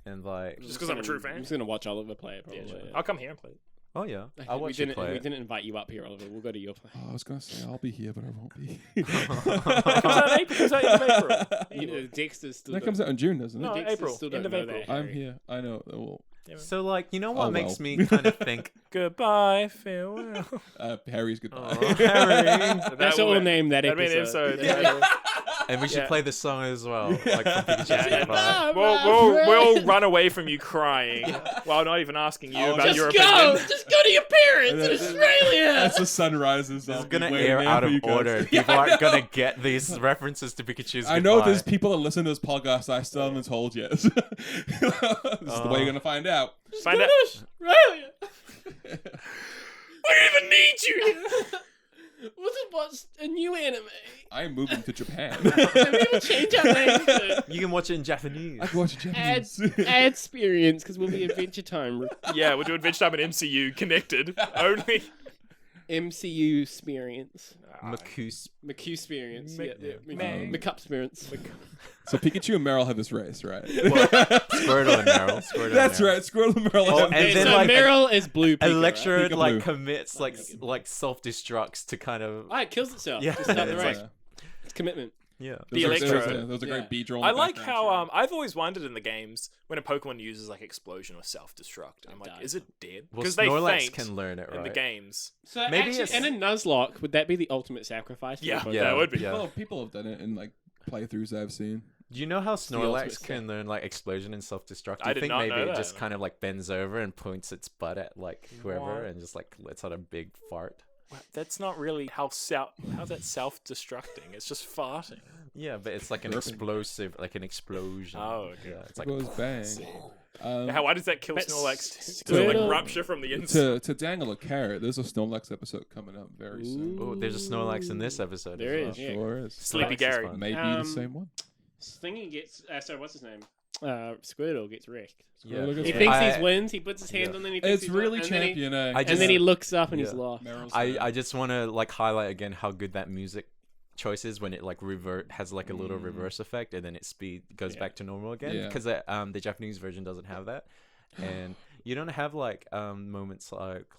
Speaker 4: and like
Speaker 1: Just because I'm a true fan.
Speaker 3: I'm just gonna watch Oliver play it. Probably.
Speaker 1: Yeah, sure.
Speaker 3: yeah.
Speaker 1: I'll come here and play it.
Speaker 4: oh yeah,
Speaker 3: Okay,
Speaker 4: I'll watch you
Speaker 3: we
Speaker 4: play it.
Speaker 3: didn't invite you up here, Oliver. We'll go to your place.
Speaker 2: Oh, I was gonna say I'll be here, but I won't be.
Speaker 1: Comes out in April.
Speaker 3: You know, Dexter's still.
Speaker 2: That comes out in June, doesn't it?
Speaker 1: No,
Speaker 3: Dexter
Speaker 1: April.
Speaker 3: still
Speaker 1: End
Speaker 3: don't
Speaker 1: of
Speaker 3: know
Speaker 1: April.
Speaker 3: that,
Speaker 2: I'm
Speaker 3: Harry.
Speaker 2: here. I know. Well,
Speaker 4: So like you know what
Speaker 2: Oh,
Speaker 4: makes
Speaker 2: well.
Speaker 4: me kind of think,
Speaker 1: Goodbye, farewell.
Speaker 2: Harry's goodbye.
Speaker 4: oh, Harry,
Speaker 3: That's what we'll name that
Speaker 1: That'd be an
Speaker 3: episode.
Speaker 1: episode.
Speaker 4: and we should
Speaker 1: Yeah.
Speaker 4: play the song as well, like from Pikachu's
Speaker 1: Yeah.
Speaker 4: Goodbye.
Speaker 1: We'll run away from you crying while not even asking you
Speaker 2: Oh,
Speaker 1: about
Speaker 2: just
Speaker 1: your
Speaker 3: Just go!
Speaker 1: opinion.
Speaker 3: Just go to your parents in Australia!
Speaker 2: That's the sunrises.
Speaker 4: This is gonna air out of order. People aren't gonna get these references to Pikachu's
Speaker 2: I know
Speaker 4: Goodbye.
Speaker 2: there's people that listen to this podcast I still haven't told yet. This is the way you're gonna find out.
Speaker 1: Find out.
Speaker 3: Australia!
Speaker 1: We don't even need you here.
Speaker 3: We'll just watch a new anime.
Speaker 2: I'm moving to Japan.
Speaker 3: And we will change our name to
Speaker 4: You can watch it in Japanese.
Speaker 2: I can watch Japanese.
Speaker 3: Dexperience because we'll be Adventure Time.
Speaker 1: Yeah, we're doing Adventure Time and MCU connected. Only.
Speaker 3: MCU experience.
Speaker 4: Makus.
Speaker 3: McHugh experience.
Speaker 1: Mc-
Speaker 3: Yeah,
Speaker 1: Mc-
Speaker 3: McCup experience.
Speaker 2: So Pikachu and Meryl have this race, right?
Speaker 4: Squirtle and Meryl. Squirtle and
Speaker 2: That's
Speaker 4: Meryl.
Speaker 2: right. Squirtle and Meryl.
Speaker 4: Oh,
Speaker 2: have
Speaker 4: and
Speaker 2: this
Speaker 4: then,
Speaker 3: so
Speaker 4: like,
Speaker 3: Meryl is blue. Pika,
Speaker 4: Electrode
Speaker 2: Pika
Speaker 4: like
Speaker 2: Blue.
Speaker 4: commits like self destructs to kind of
Speaker 3: Right? Oh, it kills itself.
Speaker 4: Yeah.
Speaker 3: To start the
Speaker 4: It's
Speaker 3: race.
Speaker 4: like-
Speaker 3: It's commitment.
Speaker 4: Yeah.
Speaker 1: The Electro.
Speaker 2: There was a great
Speaker 3: Yeah.
Speaker 2: beat roll.
Speaker 1: I like how I've always wondered in the games when a Pokemon uses like explosion or self-destruct. I'm like,
Speaker 3: dies.
Speaker 1: is it dead?
Speaker 4: Well,
Speaker 1: Because they
Speaker 4: Snorlax
Speaker 1: faint
Speaker 4: can learn it,
Speaker 1: in the
Speaker 4: right?
Speaker 1: games.
Speaker 3: So
Speaker 4: Maybe
Speaker 3: actually,
Speaker 4: it's-
Speaker 3: and a Nuzlocke, would that be the ultimate sacrifice? For
Speaker 1: Yeah,
Speaker 3: a Pokemon?
Speaker 4: Yeah.
Speaker 1: that would be.
Speaker 4: Yeah.
Speaker 2: Well, people have done it in like playthroughs I've seen.
Speaker 4: Do you know how
Speaker 3: the ultimate
Speaker 4: Snorlax can learn like explosion and self-destruct?
Speaker 1: I
Speaker 4: I
Speaker 1: did
Speaker 4: think
Speaker 1: not
Speaker 4: maybe
Speaker 1: know
Speaker 4: it
Speaker 1: that.
Speaker 4: just kind of like bends over and points its butt at like whoever
Speaker 1: What?
Speaker 4: and just like lets out a big fart.
Speaker 1: That's not really how's that self-destructing? It's just farting.
Speaker 4: Yeah, but it's like an
Speaker 2: Burping.
Speaker 4: explosive, like an explosion.
Speaker 1: Oh, okay.
Speaker 4: Yeah, it's
Speaker 2: It
Speaker 4: like
Speaker 2: goes bang.
Speaker 1: Why does that kill
Speaker 3: But
Speaker 1: Snorlax? Does it like
Speaker 3: Squirtle-
Speaker 1: rupture from the inside?
Speaker 2: To dangle a carrot, there's a Snorlax episode coming up very soon.
Speaker 4: oh, there's a Snorlax in this episode.
Speaker 3: There
Speaker 4: as
Speaker 3: is,
Speaker 4: well.
Speaker 3: yeah.
Speaker 2: Sure is.
Speaker 1: Sleepy
Speaker 4: Snorlax is
Speaker 1: Gary.
Speaker 4: fun.
Speaker 2: Maybe the
Speaker 3: Um,
Speaker 2: same one.
Speaker 3: Thingy gets. Sorry, what's his name? Squirtle gets wrecked.
Speaker 4: Yeah.
Speaker 2: Squirtle gets
Speaker 3: He
Speaker 2: wrecked.
Speaker 3: thinks
Speaker 4: I-
Speaker 3: he wins. He puts his hand on, then he thinks
Speaker 2: It's
Speaker 3: he's
Speaker 2: really
Speaker 3: won, and then he-
Speaker 2: champion, eh?
Speaker 4: I
Speaker 3: And then he looks up and he's
Speaker 4: Yeah.
Speaker 3: lost.
Speaker 2: Meryl's
Speaker 4: I just want to like highlight again how good that music choice is when it like has like a little reverse effect and then it goes
Speaker 3: Yeah.
Speaker 4: back to normal again
Speaker 2: Yeah.
Speaker 4: because the Japanese version doesn't have that, and you don't have like moments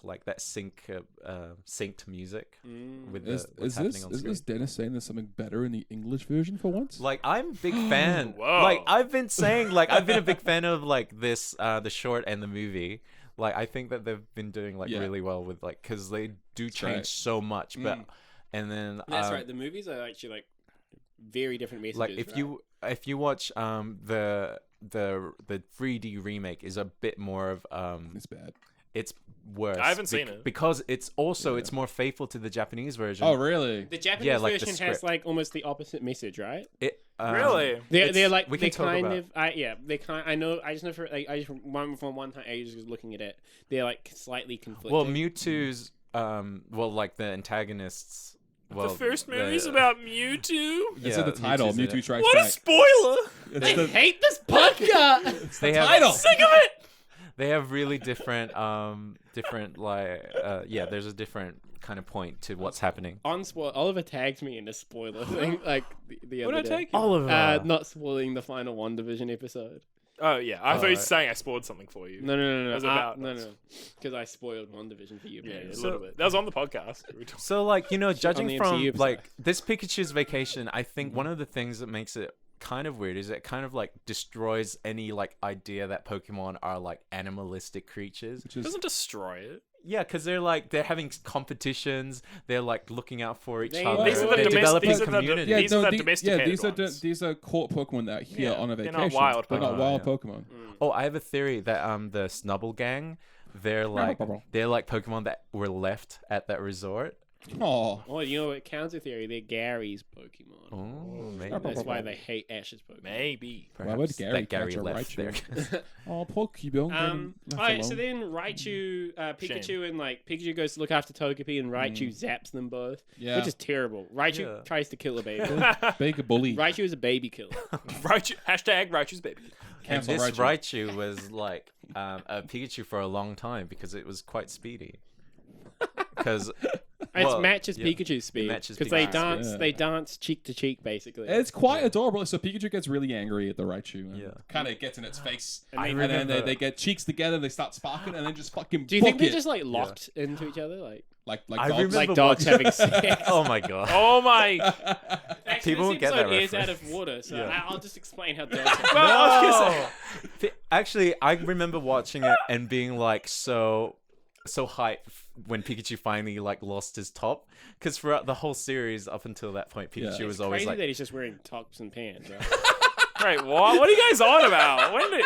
Speaker 4: like that synced music with what's happening on
Speaker 2: is
Speaker 4: screen.
Speaker 2: this Dennis saying there's something better in the English version for once?
Speaker 4: Like I'm a big fan.
Speaker 1: Whoa.
Speaker 4: Like I've been saying, like I've been a big fan of like this, the short and the movie. Like I think that they've been doing like
Speaker 2: Yeah.
Speaker 4: really well with like because they do change
Speaker 2: right.
Speaker 4: so much. But and then
Speaker 3: That's right. The movies are actually like very different messages.
Speaker 4: like if you watch the 3D remake is a bit more of
Speaker 2: It's bad.
Speaker 4: it's worse.
Speaker 1: I haven't seen it.
Speaker 4: because it's also it's more faithful to the Japanese version.
Speaker 2: Oh, really?
Speaker 3: the Japanese
Speaker 4: yeah, like the
Speaker 3: version has
Speaker 4: script.
Speaker 3: like almost the opposite message, right?
Speaker 4: It
Speaker 1: Really?
Speaker 3: They're like
Speaker 4: we
Speaker 3: they
Speaker 4: can talk
Speaker 3: kind
Speaker 4: about-
Speaker 3: of they kind I know I just know for like I just from one time I just was looking at it. They're like slightly conflicting.
Speaker 4: well Mewtwo's like the antagonists. Well,
Speaker 1: The first movie's about Mewtwo?
Speaker 2: It's in the title.
Speaker 4: Mewtwo's in
Speaker 2: Mewtwo
Speaker 4: it.
Speaker 2: Strikes
Speaker 1: What a
Speaker 2: Back.
Speaker 1: spoiler!
Speaker 2: It's
Speaker 3: I
Speaker 2: the-
Speaker 3: hate this podcast.
Speaker 4: They have
Speaker 2: title.
Speaker 1: Sick of it!
Speaker 4: they have really different there's a different kind of point to what's happening.
Speaker 3: On spoil, Oliver tagged me in the spoiler thing like the other
Speaker 1: What did I
Speaker 3: day.
Speaker 1: take you?
Speaker 4: Oliver.
Speaker 3: Not spoiling the final WandaVision episode.
Speaker 1: Oh, yeah. I thought you were
Speaker 4: Alright.
Speaker 1: saying I spoiled something for you.
Speaker 3: No.
Speaker 1: was about
Speaker 3: no,
Speaker 1: us.
Speaker 3: because I spoiled WandaVision for you.
Speaker 1: Yeah,
Speaker 3: man.
Speaker 1: a little bit. That was on the podcast. We were talking-
Speaker 4: So like, judging
Speaker 3: the
Speaker 4: from
Speaker 3: MCU episode.
Speaker 4: like this Pikachu's Vacation, I think one of the things that makes it kind of weird is it kind of like destroys any like idea that Pokemon are like animalistic creatures.
Speaker 2: Which
Speaker 1: It
Speaker 2: is
Speaker 1: doesn't destroy it.
Speaker 4: Yeah, because they're having competitions. They're like looking out for each
Speaker 3: They-
Speaker 4: other.
Speaker 3: These are the
Speaker 4: they're
Speaker 3: domestic-
Speaker 4: developing
Speaker 1: these are the-
Speaker 4: community.
Speaker 1: These are the
Speaker 2: the-
Speaker 1: domesticated
Speaker 2: these
Speaker 1: ones.
Speaker 2: these are caught Pokemon that are here
Speaker 1: Yeah,
Speaker 2: on a
Speaker 1: they're
Speaker 2: vacation.
Speaker 1: not wild
Speaker 2: They're not
Speaker 4: Pokemon,
Speaker 2: wild
Speaker 4: yeah.
Speaker 2: Pokemon.
Speaker 4: Oh, I have a theory that the Snubble Gang, they're like Pokemon that were left at that resort.
Speaker 2: Oh,
Speaker 3: Oh, you know what? Counter theory. They're Gary's Pokemon.
Speaker 4: Oh, maybe.
Speaker 3: That's why they hate Ash's Pokemon.
Speaker 1: Maybe.
Speaker 2: Why would
Speaker 4: Perhaps
Speaker 2: Gary
Speaker 4: that Gary
Speaker 2: catch a
Speaker 4: left there.
Speaker 2: Raichu? Oh, Pokemon.
Speaker 3: Alright, so then Raichu, Pikachu, and like Pikachu goes to look after Togepi, and Raichu zaps them both,
Speaker 2: Yeah.
Speaker 3: which is terrible. Raichu
Speaker 4: Yeah.
Speaker 3: tries to kill a baby.
Speaker 2: Big bully.
Speaker 3: Raichu is a baby killer.
Speaker 1: Raichu, hashtag Raichu's baby.
Speaker 4: And
Speaker 2: Cancel
Speaker 4: this
Speaker 2: Raichu.
Speaker 4: Raichu was like a Pikachu for a long time because it was quite speedy. Because
Speaker 3: It matches Pikachu's speed
Speaker 4: matches
Speaker 3: because they
Speaker 4: Pikachu's
Speaker 3: dance.
Speaker 2: speed.
Speaker 3: They dance cheek to cheek, basically.
Speaker 2: It's quite adorable. So Pikachu gets really angry at the Raichu. And
Speaker 4: Yeah.
Speaker 2: kind of gets in its face.
Speaker 3: And they-
Speaker 2: And then
Speaker 4: remember-
Speaker 2: they get cheeks together, they start sparking, and then just fucking
Speaker 3: Do you think
Speaker 2: book
Speaker 3: they're
Speaker 2: it.
Speaker 3: just like locked into each other,
Speaker 2: like
Speaker 4: I
Speaker 2: dogs?
Speaker 4: remember
Speaker 3: like dogs
Speaker 4: watching-
Speaker 3: having sex?
Speaker 4: Oh my god.
Speaker 1: Oh my.
Speaker 3: Actually,
Speaker 4: People
Speaker 3: this
Speaker 4: won't get that
Speaker 3: episode is out
Speaker 4: reference.
Speaker 3: of water, so
Speaker 4: Yeah.
Speaker 3: I'll just explain how dogs. Have
Speaker 1: Well, I was gonna say-
Speaker 4: Actually, I remember watching it and being like so hyped when Pikachu finally like lost his top, because throughout the whole series up until that point, Pikachu
Speaker 3: it's
Speaker 4: was always
Speaker 3: crazy
Speaker 4: like,
Speaker 3: that he's just wearing tops and pants. Right?
Speaker 1: Wait, what? What are you guys on about? When did...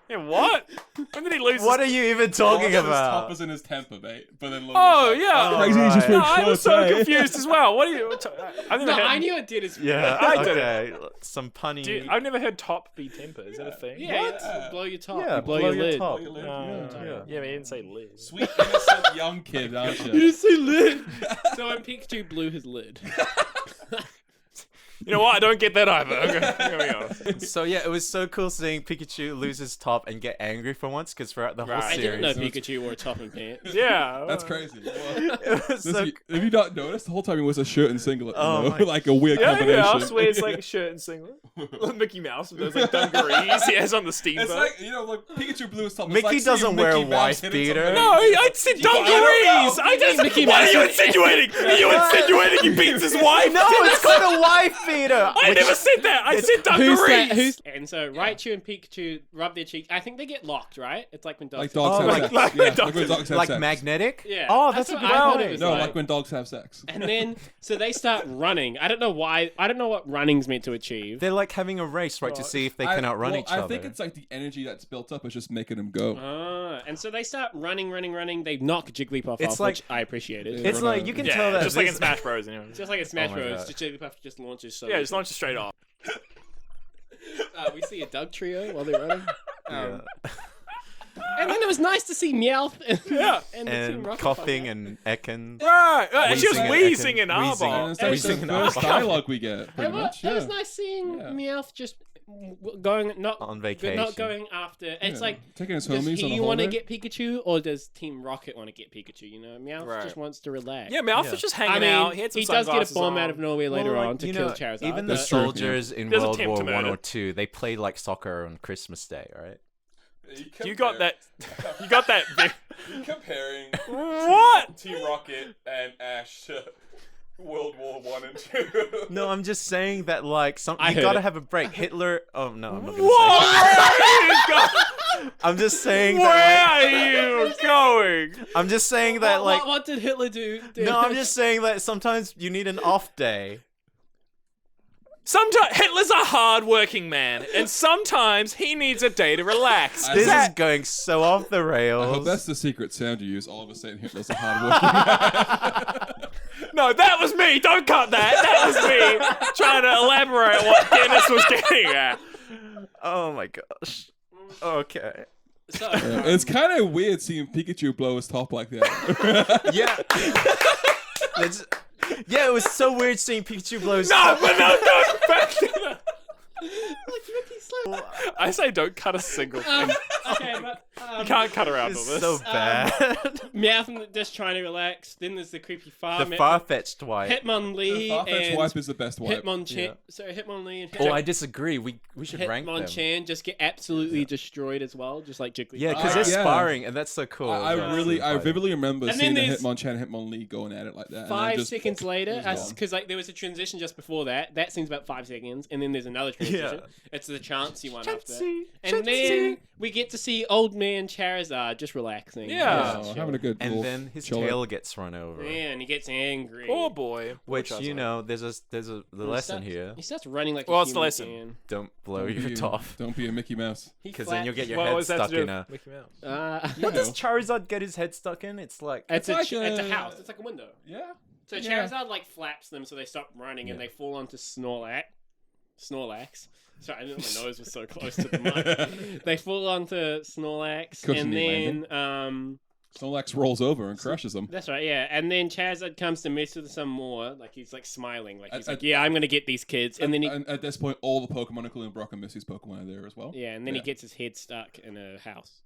Speaker 1: Yeah, what? When did he lose
Speaker 4: "What are
Speaker 1: his...
Speaker 4: you even talking
Speaker 2: His top
Speaker 4: about?"
Speaker 2: is in his temper, mate. But then
Speaker 1: Oh, yeah.
Speaker 2: Crazy, he's just
Speaker 4: right.
Speaker 1: No,
Speaker 2: wearing
Speaker 1: I was
Speaker 2: shorts,
Speaker 1: so
Speaker 2: eh?
Speaker 1: confused as well. What are you... I've never
Speaker 3: No,
Speaker 1: heard...
Speaker 3: I knew it did as
Speaker 4: Yeah,
Speaker 1: I did
Speaker 4: okay. Some punny.
Speaker 1: Dude, I've never heard top be temper. Is that a thing?
Speaker 3: Yeah,
Speaker 2: What?
Speaker 3: it's blow your top.
Speaker 4: Yeah,
Speaker 3: you blow, your lid.
Speaker 4: top.
Speaker 2: Blow your lid.
Speaker 1: Yeah,
Speaker 2: Yeah.
Speaker 1: yeah, but he didn't say lid.
Speaker 2: Sweet, innocent young kid, aren't you?
Speaker 3: didn't say lid. So when Pikachu blew his lid.
Speaker 1: You know what? I don't get that either. I'm gonna be honest.
Speaker 4: So yeah, it was so cool seeing Pikachu lose his top and get angry for once, because throughout the whole
Speaker 1: Right.
Speaker 3: I
Speaker 4: series,
Speaker 3: didn't know Pikachu wore top and pants.
Speaker 1: Yeah.
Speaker 2: That's crazy. Well,
Speaker 4: it was so
Speaker 2: have you not noticed the whole time he was a shirt and singlet?
Speaker 4: Oh
Speaker 2: You
Speaker 4: my-
Speaker 2: know? Like a weird
Speaker 1: Yeah,
Speaker 2: combination.
Speaker 1: yeah, else wears like a shirt and singlet. Mickey Mouse with those like dungarees he has on the steamboat.
Speaker 2: It's like, you know, like Pikachu blew his top. It's
Speaker 4: Mickey
Speaker 2: like seeing
Speaker 4: doesn't wear
Speaker 2: Mickey
Speaker 4: a
Speaker 2: Mouse
Speaker 4: wife
Speaker 2: hitting
Speaker 4: beater.
Speaker 2: somebody.
Speaker 1: No, I said dungarees. I just.
Speaker 3: Mickey
Speaker 1: What are you
Speaker 3: Mouse-
Speaker 1: insinuating? Are you insinuating he beats his wife?
Speaker 4: No, it's called a wife Cheetah.
Speaker 1: I never said that. I said dungarees.
Speaker 3: And so Raichu and Pikachu rub their cheeks. I think they get locked, right? It's like when dogs.
Speaker 2: Like dogs
Speaker 4: Oh,
Speaker 2: have
Speaker 4: like-
Speaker 2: sex.
Speaker 1: like
Speaker 2: Yeah,
Speaker 1: when dogs-
Speaker 2: when dogs have
Speaker 4: Like
Speaker 2: sex.
Speaker 4: magnetic?
Speaker 3: Yeah.
Speaker 4: Oh, that's a
Speaker 3: what
Speaker 4: good
Speaker 3: I thought it
Speaker 4: point.
Speaker 3: was
Speaker 2: No,
Speaker 3: like.
Speaker 2: like when dogs have sex.
Speaker 3: And then, so they start running. I don't know why. I don't know what running's meant to achieve.
Speaker 4: They're like having a race, right, to see if they can outrun each other.
Speaker 2: I think it's like the energy that's built up is just making them go.
Speaker 3: And so they start running. They knock Jigglypuff
Speaker 4: It's
Speaker 3: off,
Speaker 4: like-
Speaker 3: which I appreciated.
Speaker 4: It's like you can
Speaker 1: Yeah,
Speaker 4: tell that
Speaker 1: just like in
Speaker 4: this-
Speaker 1: Smash Bros. Anyway.
Speaker 3: Just like in Smash
Speaker 4: Oh my
Speaker 3: Bros,
Speaker 4: God.
Speaker 3: just Jigglypuff just launches so
Speaker 1: Yeah, just launch it straight off.
Speaker 3: we see a Doug trio while they're running.
Speaker 4: Yeah.
Speaker 3: And then it was nice to see Meowth and,
Speaker 1: Yeah.
Speaker 3: and the Team
Speaker 4: and
Speaker 3: Rocket
Speaker 4: coughing
Speaker 3: Power.
Speaker 4: and Ekans.
Speaker 1: Right. And she was
Speaker 4: Wheezing and
Speaker 1: wheezing
Speaker 4: Ekans.
Speaker 1: and
Speaker 4: Wheezing
Speaker 1: Arbok.
Speaker 2: And it's like
Speaker 4: Wheezing
Speaker 2: the
Speaker 4: and
Speaker 2: first
Speaker 4: Arbok.
Speaker 2: dialogue we get, pretty
Speaker 3: It was,
Speaker 2: much.
Speaker 3: it was
Speaker 2: Yeah.
Speaker 3: nice seeing
Speaker 2: Yeah.
Speaker 3: Meowth just going not
Speaker 4: On
Speaker 3: but
Speaker 4: vacation.
Speaker 3: not going after. It's
Speaker 2: Yeah.
Speaker 3: like,
Speaker 2: taking his
Speaker 3: does
Speaker 2: homies on a
Speaker 3: he want to
Speaker 2: holiday.
Speaker 3: get Pikachu or does Team Rocket want to get Pikachu? You know, Meowth
Speaker 1: Right.
Speaker 3: just wants to relax.
Speaker 1: Yeah, Mouth
Speaker 4: Yeah.
Speaker 1: was just
Speaker 3: I
Speaker 1: hanging
Speaker 3: mean,
Speaker 1: out. He had some
Speaker 3: he does get a
Speaker 1: sunglasses
Speaker 3: bomb
Speaker 1: on.
Speaker 3: out of nowhere later
Speaker 4: Well, like,
Speaker 3: on to
Speaker 4: you
Speaker 3: kill
Speaker 4: know,
Speaker 3: Charizard.
Speaker 4: even the
Speaker 2: That's true, yeah.
Speaker 4: soldiers in
Speaker 1: There's
Speaker 4: World
Speaker 1: attempt
Speaker 4: War
Speaker 1: to
Speaker 4: One
Speaker 1: murder.
Speaker 4: or Two, they played like soccer on Christmas Day, right?
Speaker 1: You got that. You got that.
Speaker 5: Comparing
Speaker 1: What?
Speaker 5: Team Rocket and Ash to World War 1 and 2.
Speaker 4: No, I'm just saying that like
Speaker 3: I
Speaker 4: you
Speaker 3: heard
Speaker 4: gotta
Speaker 3: it.
Speaker 4: have a break. Hitler. Oh no, I'm not gonna say.
Speaker 1: What?
Speaker 4: I'm just saying
Speaker 1: Where
Speaker 4: that.
Speaker 1: are you going?
Speaker 4: I'm just saying that like.
Speaker 3: what did Hitler do?
Speaker 4: No, I'm just saying that sometimes you need an off day.
Speaker 1: Sometimes Hitler's a hard-working man, and sometimes he needs a day to relax.
Speaker 4: This
Speaker 1: That-
Speaker 4: is going so off the
Speaker 2: I hope
Speaker 4: rails.
Speaker 2: that's the secret sound you use. All of a sudden, Hitler's a hardworking man.
Speaker 1: No, that was me. Don't cut that. That was me trying to elaborate what Dennis was getting at.
Speaker 4: Oh my gosh. Okay.
Speaker 3: So,
Speaker 2: It's kind of weird seeing Pikachu blow his top like that.
Speaker 4: Yeah. Yeah, it was so weird seeing Pikachu blow his
Speaker 1: No, but no, don't back to that.
Speaker 3: like Ricky Slow.
Speaker 1: I say don't cut a single thing.
Speaker 3: Okay, but
Speaker 1: You can't cut around all
Speaker 4: It's
Speaker 1: this.
Speaker 4: so bad.
Speaker 3: Meowth just trying to relax. Then there's the creepy farm.
Speaker 4: The far-fetched wipe.
Speaker 3: Hitmonlee
Speaker 2: Farfetch'd
Speaker 3: and
Speaker 2: wipe is the best wipe.
Speaker 3: Hitmonchan.
Speaker 4: Yeah.
Speaker 3: So Hitmonlee and
Speaker 4: Oh, I disagree. We should rank them.
Speaker 3: Hitmonchan just get absolutely destroyed as well, just like Jigglypuff.
Speaker 4: Yeah, because
Speaker 2: Ah,
Speaker 4: they're
Speaker 2: yeah.
Speaker 4: sparring, and that's so cool.
Speaker 2: I
Speaker 4: Yeah.
Speaker 2: vividly remember
Speaker 3: And
Speaker 2: seeing
Speaker 3: then
Speaker 2: the
Speaker 3: there's-
Speaker 2: Hitmonchan and Hitmonlee going at it like that. and then
Speaker 3: 5 seconds later,
Speaker 2: gone.
Speaker 3: because like there was a transition just before that. That seems about 5 seconds, and then there's another transition. It's the Chansey one after. And then we get to see old man Charizard just relaxing.
Speaker 1: Yeah.
Speaker 2: Oh, having a good
Speaker 4: And
Speaker 2: little
Speaker 4: then his
Speaker 2: chill out.
Speaker 4: tail gets run over.
Speaker 3: Yeah, and he gets angry.
Speaker 1: Poor boy.
Speaker 4: Which
Speaker 1: Poor
Speaker 4: you
Speaker 1: Charizard.
Speaker 4: know, there's the lesson here.
Speaker 3: He starts running like
Speaker 1: Well,
Speaker 3: a
Speaker 1: it's the
Speaker 3: human
Speaker 1: lesson.
Speaker 3: can.
Speaker 4: Don't blow
Speaker 2: Don't
Speaker 4: your
Speaker 2: be-
Speaker 4: top,
Speaker 2: Don't be a Mickey Mouse.
Speaker 3: He
Speaker 4: because then you'll get your
Speaker 1: What
Speaker 4: head
Speaker 1: was that
Speaker 4: stuck
Speaker 1: to do
Speaker 4: in a.
Speaker 1: with Mickey Mouse?
Speaker 4: What
Speaker 2: know.
Speaker 4: does Charizard get his head stuck in? It's like
Speaker 3: It's,
Speaker 2: like
Speaker 3: it's a
Speaker 2: a-
Speaker 3: house. It's like a window.
Speaker 2: Yeah.
Speaker 3: So
Speaker 2: Yeah.
Speaker 3: Charizard like flaps them so they stop running and they fall onto Snorlax. Sorry, I didn't know my nose was so close to the mic. They fall onto Snorlax
Speaker 2: Cushion
Speaker 3: and
Speaker 2: me,
Speaker 3: then
Speaker 2: Snorlax rolls over and crushes them.
Speaker 3: that's right, yeah. And then Charizard comes to mess with some more. Like he's like smiling, like he's
Speaker 2: At-
Speaker 3: like, "Yeah, I'm gonna get these kids." And then he,
Speaker 2: at this point, all the Pokemon, including Brock and Missy's Pokemon, are there as well.
Speaker 3: yeah, and then he
Speaker 2: Yeah.
Speaker 3: gets his head stuck in a house.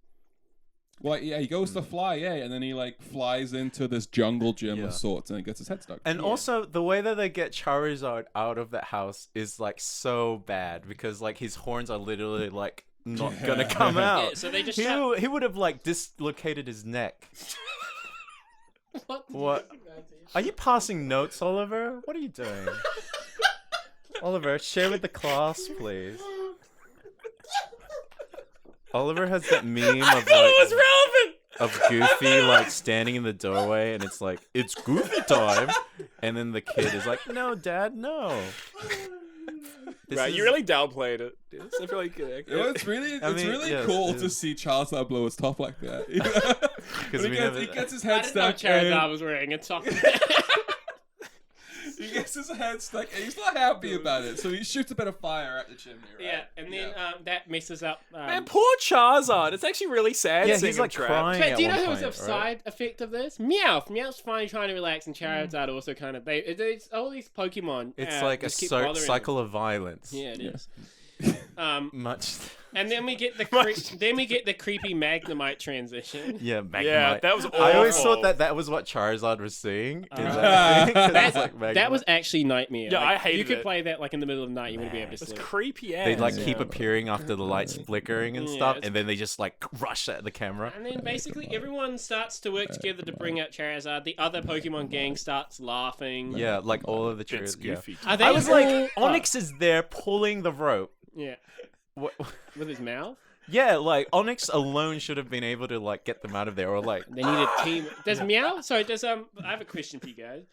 Speaker 2: Well, yeah, he goes to fly, yeah, and then he like flies into this jungle gym
Speaker 4: Yeah.
Speaker 2: of sorts, and he gets his head stuck.
Speaker 4: And also, the way that they get Charizard out of that house is like so bad because like his horns are literally like not gonna come out.
Speaker 3: Yeah, so they just
Speaker 4: He would have like dislocated his neck. What? Are you passing notes, Oliver? What are you doing? Oliver, share with the class, please. Oliver has that meme of
Speaker 1: I thought it was relevant.
Speaker 4: of Goofy like standing in the doorway, and it's like, it's Goofy time, and then the kid is like, no, Dad, no. This
Speaker 1: Right,
Speaker 4: is-
Speaker 1: you really downplayed it. Dennis. I feel like
Speaker 2: It's really,
Speaker 4: I mean, yes,
Speaker 2: cool
Speaker 4: it
Speaker 2: to
Speaker 4: is.
Speaker 2: see Charizard blow his top like that.
Speaker 4: because
Speaker 2: he gets his
Speaker 3: I
Speaker 2: head
Speaker 3: didn't know
Speaker 2: stuck.
Speaker 3: Charizard
Speaker 2: and
Speaker 3: was wearing a top.
Speaker 2: He gets his head stuck, and he's not happy about it. So he shoots a bit of fire at the chimney. Right?
Speaker 3: Yeah, and then that messes up.
Speaker 1: Man, poor Charizard. It's actually really sad
Speaker 4: Yeah,
Speaker 1: seeing
Speaker 4: he's
Speaker 1: him
Speaker 4: like
Speaker 1: trapped.
Speaker 4: crying.
Speaker 3: But
Speaker 4: at
Speaker 3: do you know
Speaker 4: one
Speaker 3: who was a
Speaker 4: point, right?
Speaker 3: side effect of this? Meowth's finally trying to relax, and Charizard also kind of. It's all these Pokemon.
Speaker 4: It's like a
Speaker 3: just keep bothering
Speaker 4: cycle of violence.
Speaker 3: him. Yeah, it is.
Speaker 4: Much.
Speaker 3: And then we get the creepy Magnemite transition.
Speaker 4: Yeah, Magnemite.
Speaker 1: Yeah, that was awful.
Speaker 4: I always thought that was what Charizard was saying. In that thing, 'cause it's like
Speaker 3: That was
Speaker 4: Magnemite.
Speaker 3: actually nightmare.
Speaker 1: Yeah, I
Speaker 3: You
Speaker 1: hated
Speaker 3: could
Speaker 1: it.
Speaker 3: play that like in the middle of the night. You wouldn't be able to
Speaker 1: It's
Speaker 3: sleep.
Speaker 1: creepy ass.
Speaker 4: They'd like keep
Speaker 2: Yeah.
Speaker 4: appearing after the lights flickering and
Speaker 3: Yeah,
Speaker 4: stuff,
Speaker 3: it's-
Speaker 4: and then they just like rush at the camera.
Speaker 3: And then basically everyone starts to work together to bring out Charizard. The other Pokemon gang starts laughing.
Speaker 4: Yeah, like all of the
Speaker 1: It's
Speaker 4: Charizard. Yeah.
Speaker 1: goofy.
Speaker 3: Are they
Speaker 4: I was
Speaker 3: all-
Speaker 4: like, Onyx is there pulling the rope.
Speaker 3: Yeah.
Speaker 4: What?
Speaker 3: With his mouth.
Speaker 4: Yeah, like Onyx alone should have been able to like get them out of there, or like
Speaker 3: They need a team. Does Meow? Sorry, does I have a question for you guys.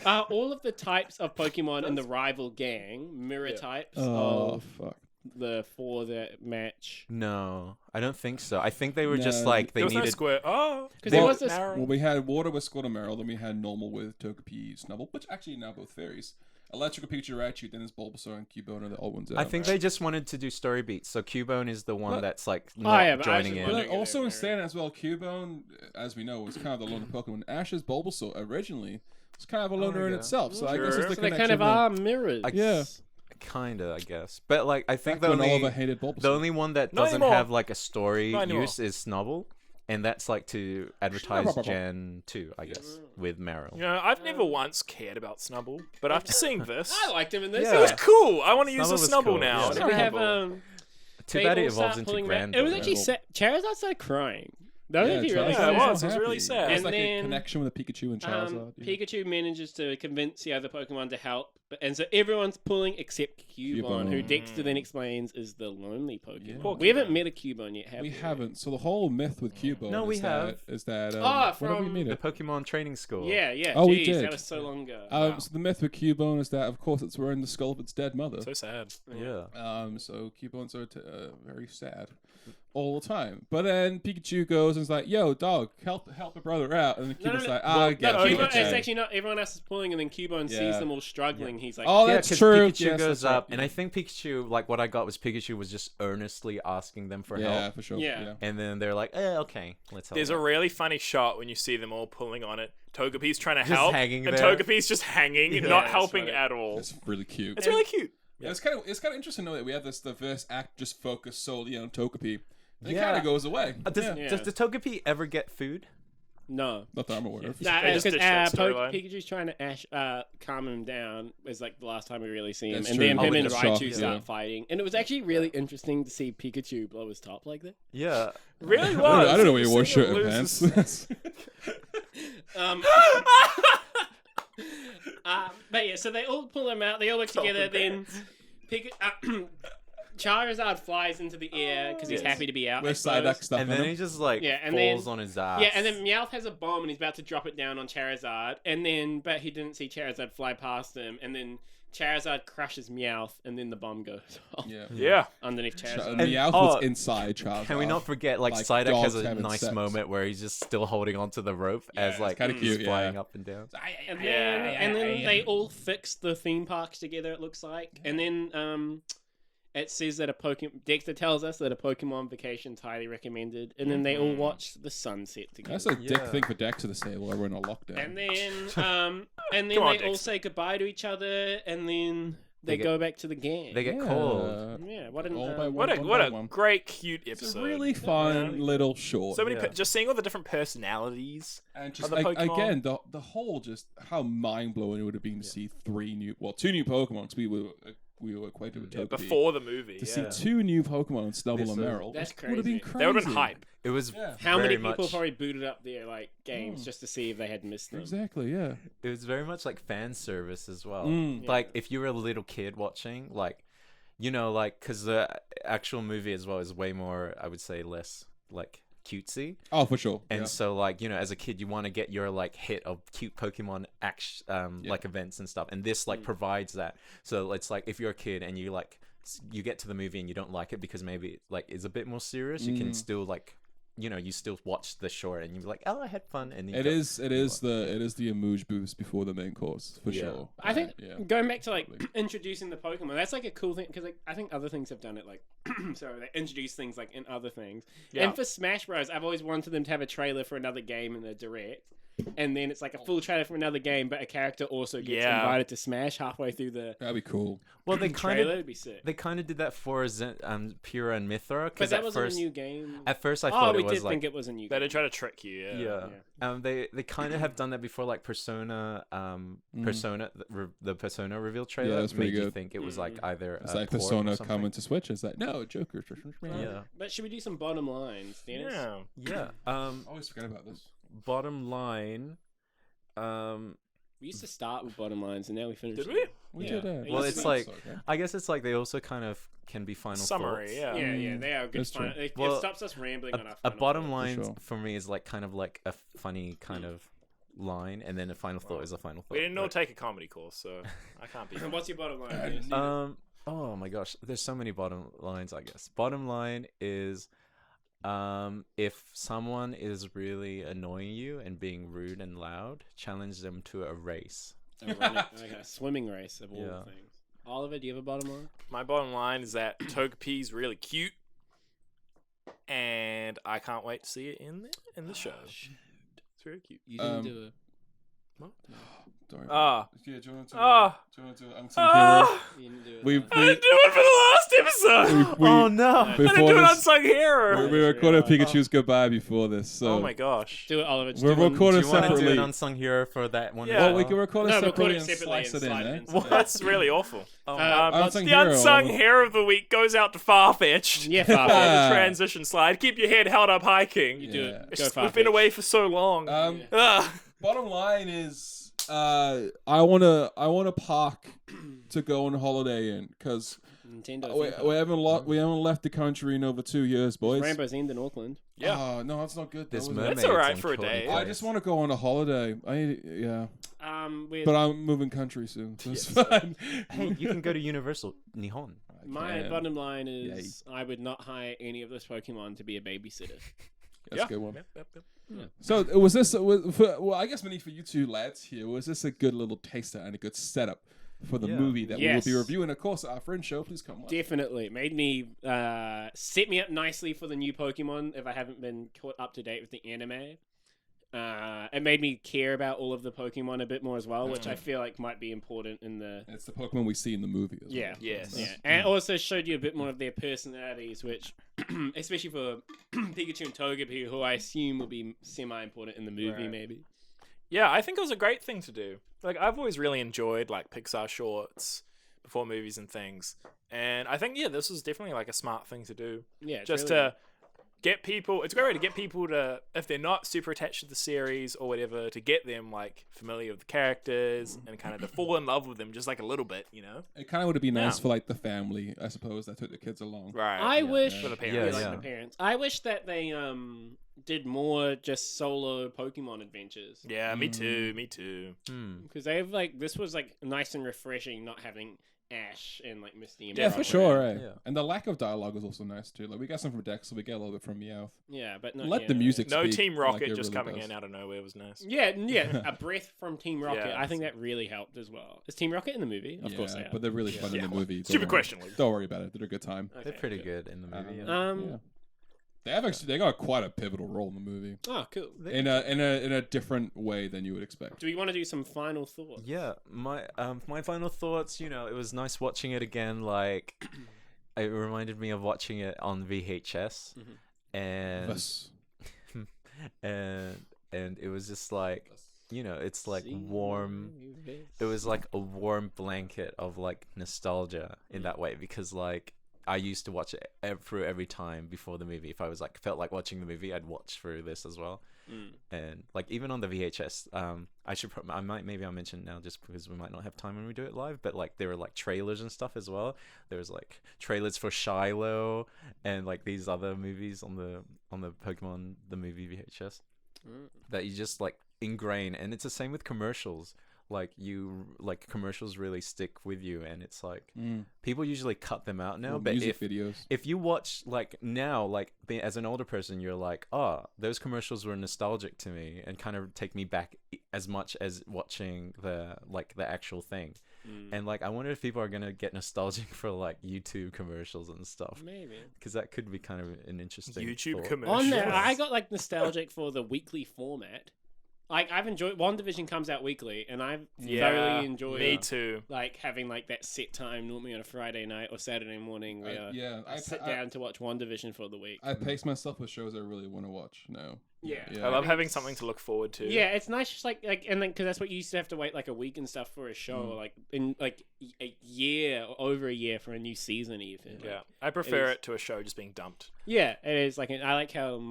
Speaker 3: Are all of the types of Pokemon in the rival gang mirror types
Speaker 2: Oh
Speaker 3: of
Speaker 2: fuck.
Speaker 3: the four that match?
Speaker 4: no, I don't think so. I think they were just
Speaker 2: No,
Speaker 4: like they
Speaker 1: There was no
Speaker 4: needed.
Speaker 1: square. Oh,
Speaker 3: Because there
Speaker 2: Well,
Speaker 3: was this.
Speaker 1: narrow.
Speaker 2: Well, we had water with Squirtle, then we had normal with Togepi, Snubbull, which actually now both fairies. Electrical Pikachu, Raichu, then it's Bulbasaur and Cubone are the old ones.
Speaker 4: I think they just wanted to do story beats, so Cubone is the one
Speaker 2: But-
Speaker 4: that's like not
Speaker 3: yeah, but I
Speaker 4: joining
Speaker 3: was
Speaker 4: in.
Speaker 3: wondering-
Speaker 2: But also in Stan as well, Cubone, as we know, was kind of the loner Pokemon. Ash's Bulbasaur originally was kind of a loner in
Speaker 4: yeah.
Speaker 2: itself. So I guess
Speaker 1: Sure.
Speaker 2: it's the
Speaker 3: So they
Speaker 2: connection.
Speaker 3: kind of are mirrors.
Speaker 2: Yeah.
Speaker 4: Kinda, I guess. But like, I think
Speaker 2: Back when
Speaker 4: the
Speaker 2: Oliver
Speaker 4: only
Speaker 2: hated Bulbasaur.
Speaker 4: the only one that
Speaker 1: Not
Speaker 4: doesn't
Speaker 1: anymore.
Speaker 4: have like a story
Speaker 1: Not anymore.
Speaker 4: use is Snubbull, and that's like to advertise Gen 2, I guess, with Meryl.
Speaker 1: You know, I've never once cared about Snubbull, but after seeing this,
Speaker 3: I liked him in this.
Speaker 4: Yeah.
Speaker 1: it was cool. I want to use
Speaker 4: Snubbull
Speaker 1: a
Speaker 4: was
Speaker 1: Snubbull
Speaker 4: cool,
Speaker 1: now.
Speaker 4: yeah.
Speaker 1: in
Speaker 3: So
Speaker 1: every
Speaker 3: we have
Speaker 1: level.
Speaker 4: Too bad it
Speaker 3: Fable
Speaker 4: evolves
Speaker 3: start
Speaker 4: into
Speaker 3: pulling
Speaker 4: Grand.
Speaker 3: back. It was
Speaker 4: though.
Speaker 3: actually Charizard started crying. That was
Speaker 2: Yeah,
Speaker 3: actually really
Speaker 2: Charizard
Speaker 1: Yeah, it
Speaker 3: sad.
Speaker 1: was. It was really
Speaker 2: happy.
Speaker 1: sad.
Speaker 2: It was
Speaker 3: And
Speaker 2: like a
Speaker 3: then,
Speaker 2: connection with Pikachu and Charizard. yeah.
Speaker 3: Pikachu manages to convince the other Pokemon to help, and so everyone's pulling except Cubone, who
Speaker 2: Cubone.
Speaker 3: Dexter then explains is the lonely Pokemon.
Speaker 2: Yeah.
Speaker 1: Poor
Speaker 3: We haven't
Speaker 1: Cubone.
Speaker 3: met a Cubone yet, have we?
Speaker 2: We haven't. So the whole myth with Cubone
Speaker 4: No, we
Speaker 2: is
Speaker 4: have.
Speaker 2: that
Speaker 3: Oh,
Speaker 2: when have we
Speaker 3: from
Speaker 2: meet
Speaker 4: The
Speaker 2: it?
Speaker 4: Pokemon training school.
Speaker 3: Yeah, yeah.
Speaker 2: Oh, we
Speaker 3: Jeez,
Speaker 2: did.
Speaker 3: that was so long ago.
Speaker 2: So the myth with Cubone is that, of course, it's wearing the skull of its dead mother.
Speaker 1: So sad.
Speaker 4: Yeah.
Speaker 2: So Cubones are very sad all the time. But then Pikachu goes and is like, "Yo, dog, help a brother out." And then
Speaker 3: No, no,
Speaker 2: Cubone's
Speaker 3: no.
Speaker 2: like,
Speaker 3: Well,
Speaker 2: "Ah,
Speaker 3: no,
Speaker 2: get
Speaker 1: okay.
Speaker 3: Cubone,
Speaker 2: it."
Speaker 3: it's actually not. Everyone else is pulling, and then Cubone
Speaker 2: Yeah.
Speaker 3: sees them all struggling. He's like,
Speaker 2: Oh,
Speaker 4: Yeah,
Speaker 2: that's
Speaker 4: 'cause
Speaker 2: true.
Speaker 4: Pikachu
Speaker 2: Yes,
Speaker 4: goes
Speaker 2: that's right.
Speaker 4: up, and I think Pikachu, like what I got was Pikachu was just earnestly asking them for
Speaker 2: Yeah,
Speaker 4: help,
Speaker 2: for sure.
Speaker 3: Yeah.
Speaker 2: Yeah.
Speaker 4: and then they're like, okay, let's help.
Speaker 1: There's a really funny shot when you see them all pulling on it. Togepi's trying to
Speaker 4: Just
Speaker 1: help,
Speaker 4: hanging
Speaker 1: and
Speaker 4: there.
Speaker 1: Togepi's just hanging,
Speaker 4: Yeah,
Speaker 1: not
Speaker 3: that's
Speaker 1: helping
Speaker 3: funny.
Speaker 1: at all.
Speaker 2: It's really cute.
Speaker 1: It's really cute.
Speaker 2: Yeah, it's kind of interesting though that we have the first act just focused solely on Togepi. It
Speaker 4: Yeah.
Speaker 2: kind of goes away.
Speaker 4: Does,
Speaker 2: yeah.
Speaker 3: Yeah.
Speaker 4: does the Togepi ever get food?
Speaker 3: no.
Speaker 2: Not that I'm aware of.
Speaker 3: Nah,
Speaker 1: They just
Speaker 3: because
Speaker 1: ditched that storyline.
Speaker 3: Pikachu's trying to calm him down is like the last time we really see him,
Speaker 2: That's
Speaker 3: and
Speaker 2: true.
Speaker 3: then
Speaker 2: Oh,
Speaker 3: him
Speaker 2: with
Speaker 3: and
Speaker 2: the
Speaker 3: Raichu
Speaker 2: shock,
Speaker 3: start
Speaker 2: yeah.
Speaker 3: fighting, and it was actually really interesting to see Pikachu blow his top like that.
Speaker 4: Yeah.
Speaker 1: Really
Speaker 2: I
Speaker 1: was.
Speaker 2: don't know where you wore
Speaker 1: Seeing
Speaker 2: shirt
Speaker 1: it
Speaker 2: and
Speaker 1: loses-
Speaker 2: pants.
Speaker 3: But yeah, so they all pull him out. They all work together. Then Charizard flies into the air because he's
Speaker 1: Yes.
Speaker 3: happy to be out. I
Speaker 2: With
Speaker 3: suppose.
Speaker 2: Psyduck stuff
Speaker 4: And
Speaker 2: on
Speaker 4: then
Speaker 2: him.
Speaker 4: he just like
Speaker 3: Yeah, and
Speaker 4: falls
Speaker 3: then-
Speaker 4: on his ass.
Speaker 3: Yeah, and then Meowth has a bomb and he's about to drop it down on Charizard, but he didn't see Charizard fly past him, and then Charizard crushes Meowth, and then the bomb goes off
Speaker 2: Yeah.
Speaker 1: Yeah.
Speaker 3: underneath Charizard.
Speaker 2: And Meowth
Speaker 4: oh,
Speaker 2: was inside Charizard.
Speaker 4: Can we not forget, like,
Speaker 2: Like
Speaker 4: Psyduck has
Speaker 2: dogs
Speaker 4: a
Speaker 2: having
Speaker 4: nice
Speaker 2: sex.
Speaker 4: moment where he's just still holding onto the rope as
Speaker 2: it's
Speaker 4: like
Speaker 2: kinda
Speaker 4: he's
Speaker 2: cute,
Speaker 4: flying
Speaker 2: yeah.
Speaker 4: up and down.
Speaker 3: And then they all fix the theme parks together, it looks like. And then it says that Dexter tells us that a Pokemon vacation's highly recommended. And then they all watch the sunset together.
Speaker 2: That's a dick
Speaker 4: Yeah.
Speaker 2: thing for Dexter to say while we're in a lockdown.
Speaker 3: And then
Speaker 1: Come on,
Speaker 3: they all
Speaker 1: Dexter.
Speaker 3: say goodbye to each other, and then they
Speaker 4: They
Speaker 3: go back to the gang.
Speaker 4: They get
Speaker 2: Yeah.
Speaker 4: cold.
Speaker 3: Yeah, what an
Speaker 2: All by
Speaker 1: What a
Speaker 2: one
Speaker 1: what
Speaker 2: by
Speaker 1: a
Speaker 2: one.
Speaker 1: great cute
Speaker 2: It's
Speaker 1: episode.
Speaker 2: a really fun little short.
Speaker 1: So many
Speaker 4: Yeah.
Speaker 1: just seeing all the different personalities.
Speaker 2: And just
Speaker 1: Other Pokemon.
Speaker 2: again, the whole just how mind blowing it would have been to see two new Pokemon. 'Cause we were acquainted with
Speaker 1: Yeah,
Speaker 2: Togepi.
Speaker 1: before the movie.
Speaker 2: To
Speaker 1: yeah.
Speaker 2: see two new Pokemon on Snubbull
Speaker 4: This
Speaker 2: and
Speaker 4: was-
Speaker 2: Meryl.
Speaker 3: That's
Speaker 2: Would have been
Speaker 3: crazy.
Speaker 2: crazy.
Speaker 1: They would have been hype.
Speaker 4: It was
Speaker 2: Yeah.
Speaker 3: How many
Speaker 4: very
Speaker 3: people
Speaker 4: much,
Speaker 3: probably booted up their games just to see if they had missed them?
Speaker 2: Exactly, yeah.
Speaker 4: It was very much like fan service as well.
Speaker 2: Mm.
Speaker 4: Like if you were a little kid watching, like like because the actual movie as well is way more, I would say, less like cutesy.
Speaker 2: Oh, for sure.
Speaker 4: And
Speaker 2: yeah.
Speaker 4: so, like, as a kid, you want to get your, like, hit of cute Pokemon like, events and stuff. And this, like, provides that. So it's like, if you're a kid and you, like, you get to the movie and you don't like it because maybe it, like, is a bit more serious, you can still, like, you still watch the short and you're like, oh, I had fun. And
Speaker 2: It is the Amuse boost before the main course, for
Speaker 4: Yeah.
Speaker 2: sure.
Speaker 3: I think
Speaker 2: yeah.
Speaker 3: going back to introducing the Pokemon, that's like a cool thing because I think other things have done it. Like, sorry, they introduce things like in other things.
Speaker 1: Yeah.
Speaker 3: And for Smash Bros, I've always wanted them to have a trailer for another game in the direct. and then it's like a full trailer from another game, but a character also gets
Speaker 1: Yeah.
Speaker 3: invited to Smash halfway through the
Speaker 2: That'd be cool.
Speaker 4: Well, they kind
Speaker 3: trailer.
Speaker 4: of
Speaker 3: It'd be sick.
Speaker 4: they kind of did that for Pyrrha and Mithra.
Speaker 3: But
Speaker 4: Because
Speaker 3: that
Speaker 4: at
Speaker 3: wasn't
Speaker 4: first,
Speaker 3: a new game.
Speaker 4: at first I
Speaker 3: Oh,
Speaker 4: thought
Speaker 3: we
Speaker 4: it was
Speaker 3: did
Speaker 4: like
Speaker 3: think it was a new
Speaker 1: They
Speaker 3: game.
Speaker 1: did try to trick you.
Speaker 4: yeah. They kind of have done that before, like Persona, Persona, the Persona reveal trailer
Speaker 2: that's pretty
Speaker 4: made you
Speaker 2: good.
Speaker 4: think it was like either
Speaker 2: It's
Speaker 4: a
Speaker 2: like
Speaker 4: port or
Speaker 2: Persona
Speaker 4: something.
Speaker 2: coming to Switch. It's like, no, Joker.
Speaker 4: Yeah,
Speaker 3: But should we do some bottom lines, Dennis?
Speaker 1: Yeah.
Speaker 4: yeah.
Speaker 2: I always forget about this.
Speaker 4: Bottom line,
Speaker 3: We used to start with bottom lines, and now we finished.
Speaker 1: Did
Speaker 3: them.
Speaker 1: we?
Speaker 2: We
Speaker 3: Yeah.
Speaker 2: did that.
Speaker 3: Well,
Speaker 4: it's like- I guess it's like they also kind of can be final
Speaker 1: Summary,
Speaker 4: thoughts.
Speaker 1: yeah.
Speaker 3: Yeah, they are good.
Speaker 2: That's true.
Speaker 3: It
Speaker 4: Well,
Speaker 3: stops us rambling on our
Speaker 4: A
Speaker 3: final
Speaker 4: bottom
Speaker 3: thoughts.
Speaker 4: line
Speaker 2: sure.
Speaker 4: for me is like kind of like a funny kind of line, and then a final thought is a final thought.
Speaker 1: We didn't all
Speaker 4: right?
Speaker 1: take a comedy course, so I can't be.
Speaker 3: What's your bottom line?
Speaker 2: I
Speaker 3: Dennis?
Speaker 2: didn't
Speaker 4: Oh my gosh, there's so many bottom lines, I guess. Bottom line is if someone is really annoying you and being rude and loud, challenge them to a race.
Speaker 3: A swimming race of all
Speaker 4: Yeah.
Speaker 3: things. Oliver, do you have a bottom line?
Speaker 1: My bottom line is that Togepi's really cute, and I can't wait to see it in the show. It's very cute.
Speaker 3: You didn't
Speaker 2: Um,
Speaker 3: do it.
Speaker 2: Don't worry.
Speaker 1: Ah,
Speaker 2: Yeah, do you want to?
Speaker 1: Ah.
Speaker 2: Do you want to unsung hero?
Speaker 1: ah!
Speaker 3: You didn't do it.
Speaker 2: We
Speaker 1: I didn't do it for the last episode.
Speaker 2: Oh,
Speaker 4: no!
Speaker 1: I didn't
Speaker 2: before
Speaker 1: do an
Speaker 2: this-
Speaker 1: unsung hero.
Speaker 2: we recorded Pikachu's goodbye before this, so
Speaker 1: Oh my gosh.
Speaker 3: Do it, Oliver. Just
Speaker 2: we're
Speaker 3: do one-
Speaker 2: recording
Speaker 4: Do you want to do
Speaker 2: separately.
Speaker 4: an unsung hero for that one?
Speaker 1: Yeah.
Speaker 4: as
Speaker 2: Well, we
Speaker 4: well?
Speaker 2: can record it
Speaker 3: No,
Speaker 2: separately
Speaker 3: record it
Speaker 2: and
Speaker 3: separately
Speaker 2: slice
Speaker 3: and
Speaker 2: it in.
Speaker 3: slide it
Speaker 2: Eh?
Speaker 3: into
Speaker 1: Well, that's really awful.
Speaker 2: Unsung
Speaker 1: The
Speaker 2: hero.
Speaker 1: unsung hero of the week goes out to Farfetched.
Speaker 3: Yeah,
Speaker 1: For
Speaker 3: Farfetch'd.
Speaker 1: the transition slide. Keep your head held up hiking.
Speaker 3: You do
Speaker 2: Yeah.
Speaker 3: it.
Speaker 1: It's
Speaker 3: Go
Speaker 1: just- we've been
Speaker 3: Farfetch'd.
Speaker 1: away for so long. Ah.
Speaker 2: Bottom line is, I wanna park to go on holiday in because
Speaker 3: Nintendo.
Speaker 2: we haven't left the country in over 2 years, boys.
Speaker 3: Rainbow's End in Auckland.
Speaker 1: Yeah.
Speaker 2: Oh no, that's not good.
Speaker 4: There's
Speaker 2: That was-
Speaker 4: mermaids.
Speaker 1: That's alright
Speaker 4: on
Speaker 1: for a
Speaker 4: Courtney
Speaker 1: day.
Speaker 4: Place.
Speaker 2: I just want to go on a holiday. Yeah,
Speaker 3: We're
Speaker 2: but I'm moving country soon. So it's
Speaker 1: Yeah,
Speaker 2: fine.
Speaker 4: Hey, you can go to Universal Nihon.
Speaker 3: My
Speaker 2: can.
Speaker 3: bottom line is I would not hire any of those Pokemon to be a babysitter.
Speaker 2: That's a good one.
Speaker 1: Yep.
Speaker 2: So was this? Well, I guess mainly for you two lads here. Was this a good little taster and a good setup for the
Speaker 4: Yeah.
Speaker 2: movie that
Speaker 3: Yes.
Speaker 2: we will be reviewing? Of course, our friend show. Please come on.
Speaker 3: Definitely. It made me set me up nicely for the new Pokemon if I haven't been caught up to date with the anime. It made me care about all of the Pokemon a bit more as well, which I feel like might be important in the...
Speaker 2: It's the Pokemon we see in the movie. As
Speaker 3: Yeah.
Speaker 2: well.
Speaker 1: Yes.
Speaker 3: Yeah, and also showed you a bit more of their personalities, which, especially for Pikachu and Togepi, who I assume will be semi-important in the movie,
Speaker 1: Right.
Speaker 3: maybe.
Speaker 1: Yeah, I think it was a great thing to do. Like, I've always really enjoyed, like, Pixar shorts before movies and things. And I think, yeah, this was definitely, like, a smart thing to do.
Speaker 3: Yeah, it's
Speaker 1: Just
Speaker 3: really
Speaker 1: to get people... It's a great way to get people to, if they're not super attached to the series or whatever, to get them, like, familiar with the characters and kind of to fall in love with them just, like, a little bit, you know?
Speaker 2: It kind of would be nice
Speaker 1: Yeah.
Speaker 2: for like the family, I suppose, that took the kids along.
Speaker 1: Right.
Speaker 3: I wish
Speaker 1: For the
Speaker 3: yeah,
Speaker 1: parents.
Speaker 3: like
Speaker 4: Yeah.
Speaker 3: the parents. I wish that they did more just solo Pokemon adventures.
Speaker 1: Yeah, me too. Me too.
Speaker 3: Because they've like this was like nice and refreshing not having Ash and like Misty and
Speaker 2: Yeah,
Speaker 3: Brock
Speaker 2: for sure.
Speaker 3: around.
Speaker 2: Right?
Speaker 4: Yeah.
Speaker 2: And the lack of dialogue was also nice too. Like we got some from Dex, so we get a little bit from Meowth.
Speaker 3: Yeah, but not,
Speaker 2: Let
Speaker 3: yeah.
Speaker 2: the music.
Speaker 1: No
Speaker 2: speak
Speaker 1: Team
Speaker 2: like
Speaker 1: Rocket
Speaker 2: it
Speaker 1: just
Speaker 2: really
Speaker 1: coming
Speaker 2: does.
Speaker 1: in out of nowhere was nice.
Speaker 3: Yeah, a breath from Team Rocket.
Speaker 1: Yeah.
Speaker 3: I think that really helped as well. Is Team Rocket in the movie? Of course they are.
Speaker 2: but they're really fun in
Speaker 1: Yeah.
Speaker 2: the movie. Don't
Speaker 1: Stupid
Speaker 2: worry.
Speaker 1: question, Luke.
Speaker 2: Don't worry about it. They're a good time.
Speaker 3: Okay,
Speaker 4: They're pretty
Speaker 3: good.
Speaker 4: good in the movie. yeah.
Speaker 2: Yeah. They got quite a pivotal role in the movie
Speaker 3: Oh, cool.
Speaker 2: in a different way than you would expect.
Speaker 3: Do we want to do some final thoughts?
Speaker 4: Yeah, my final thoughts. You know, it was nice watching it again. Like, it reminded me of watching it on VHS, and
Speaker 2: Us.
Speaker 4: and it was just like, you know, it's like warm. It was like a warm blanket of like nostalgia in that way, because like I used to watch it through every time before the movie. If I was like felt like watching the movie, I'd watch through this as well. And like even on the VHS, maybe I'll mention now just because we might not have time when we do it live, but like there were like trailers and stuff as well. There was like trailers for Shiloh and like these other movies on the Pokemon the movie VHS that you just like ingrain. And it's the same with commercials. Like commercials really stick with you, and it's like people usually cut them out now.
Speaker 2: Or
Speaker 4: But
Speaker 2: music videos.
Speaker 4: if you watch like now, like as an older person, you're like, oh, those commercials were nostalgic to me and kind of take me back as much as watching the actual thing. And like I wonder if people are gonna get nostalgic for like YouTube commercials and stuff,
Speaker 3: Maybe.
Speaker 4: because that could be kind of an interesting
Speaker 1: YouTube
Speaker 4: thought.
Speaker 1: commercials.
Speaker 3: On there, I got like nostalgic for the weekly format I've enjoyed. WandaVision comes out weekly, and I've
Speaker 1: Yeah,
Speaker 3: thoroughly enjoyed.
Speaker 1: me too.
Speaker 3: Like having like that set time normally on a Friday night or Saturday morning where I sit down to watch WandaVision for the week.
Speaker 2: I pace myself with shows I really want to watch now.
Speaker 3: Yeah.
Speaker 1: I love having something to look forward to.
Speaker 3: Yeah, it's nice, just like and then because that's what you used to have to wait like a week and stuff for a show, like in like a year or over a year for a new season, even.
Speaker 1: Yeah, I prefer it to a show just being dumped.
Speaker 3: Yeah, it is. Like I like how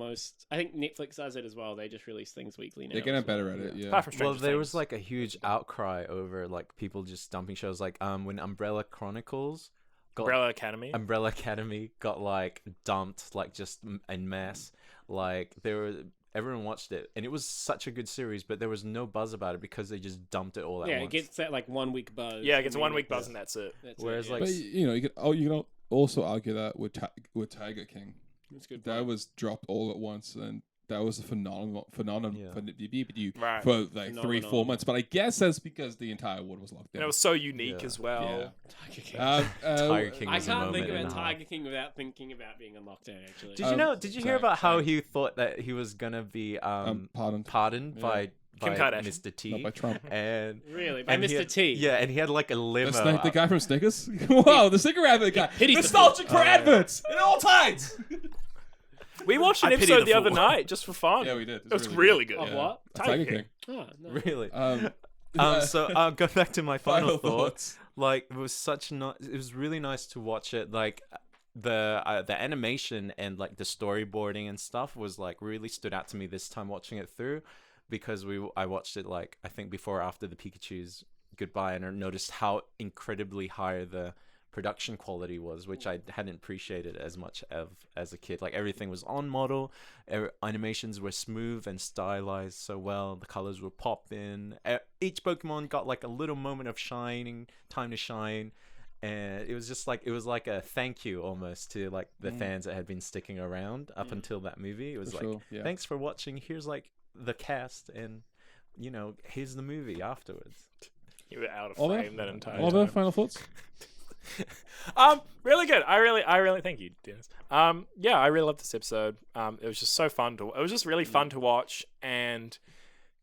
Speaker 3: I think Netflix does it as well. They just release things weekly now.
Speaker 2: They're getting better at it. Yeah.
Speaker 1: Apart from
Speaker 4: Well,
Speaker 1: Stranger
Speaker 4: there
Speaker 1: Things.
Speaker 4: was like a huge outcry over like people just dumping shows, like when Umbrella Chronicles got
Speaker 1: Umbrella
Speaker 4: Academy got like dumped, like just en masse. Like everyone watched it, and it was such a good series, but there was no buzz about it because they just dumped it all at once.
Speaker 3: It gets that like 1 week buzz.
Speaker 1: Yeah, it gets a 1 week buzz and that's it.
Speaker 4: Whereas like
Speaker 2: But you can also argue that with Tiger King.
Speaker 3: That's good.
Speaker 2: That was dropped all at once, and that was a phenomenon
Speaker 4: Yeah.
Speaker 1: Right.
Speaker 2: for like 3-4 months. But I guess that's because the entire world was locked down.
Speaker 1: And it was so unique
Speaker 4: Yeah.
Speaker 1: as well.
Speaker 3: Tiger King.
Speaker 4: Tiger King
Speaker 3: I
Speaker 4: was a
Speaker 3: can't think
Speaker 4: moment and
Speaker 3: about
Speaker 4: a half.
Speaker 3: Tiger King without thinking about being in lockdown. Actually,
Speaker 4: Did you hear about how he thought that he was gonna be pardoned
Speaker 2: Yeah.
Speaker 4: by
Speaker 1: Kim Kardashian.
Speaker 4: Mr. T,
Speaker 2: Not by Trump.
Speaker 4: and
Speaker 3: really by
Speaker 4: and he
Speaker 3: Mr.
Speaker 4: had-
Speaker 3: T?
Speaker 4: Yeah, and he had like a limo.
Speaker 2: The guy from Snickers? Wow, the Snicker advert guy.
Speaker 3: pities the
Speaker 2: Nostalgic
Speaker 4: fool.
Speaker 2: for adverts in all times.
Speaker 1: We watched an
Speaker 4: I pity
Speaker 1: episode
Speaker 4: the
Speaker 1: the other
Speaker 4: fool.
Speaker 1: night just for fun.
Speaker 2: Yeah, we did.
Speaker 1: It was really good.
Speaker 3: Of what?
Speaker 2: Tiger King.
Speaker 3: Oh, no.
Speaker 4: Really.
Speaker 2: Um,
Speaker 4: So I'll go back to my final
Speaker 2: Final
Speaker 4: thoughts. Like it was really nice to watch it. Like the animation and like the storyboarding and stuff was like really stood out to me this time watching it through, because I watched it like I think before or after the Pikachu's goodbye, and I noticed how incredibly high the production quality was, which I hadn't appreciated as much as a kid. Like everything was on model, animations were smooth and stylized so well, the colors were popping. Each Pokemon got like a little moment of time to shine, and it was just like a thank you almost to like the fans that had been sticking around up until that movie. It was
Speaker 2: For
Speaker 4: like
Speaker 2: sure, yeah.
Speaker 4: thanks for watching, here's like the cast, and here's the movie afterwards.
Speaker 1: You were out of
Speaker 2: Oliver?
Speaker 1: frame that entire
Speaker 2: Oliver,
Speaker 1: time.
Speaker 2: final thoughts?
Speaker 1: Really good. I really thank you, Dennis. Yeah, I really loved this episode. It was just so fun it was just really fun to watch, and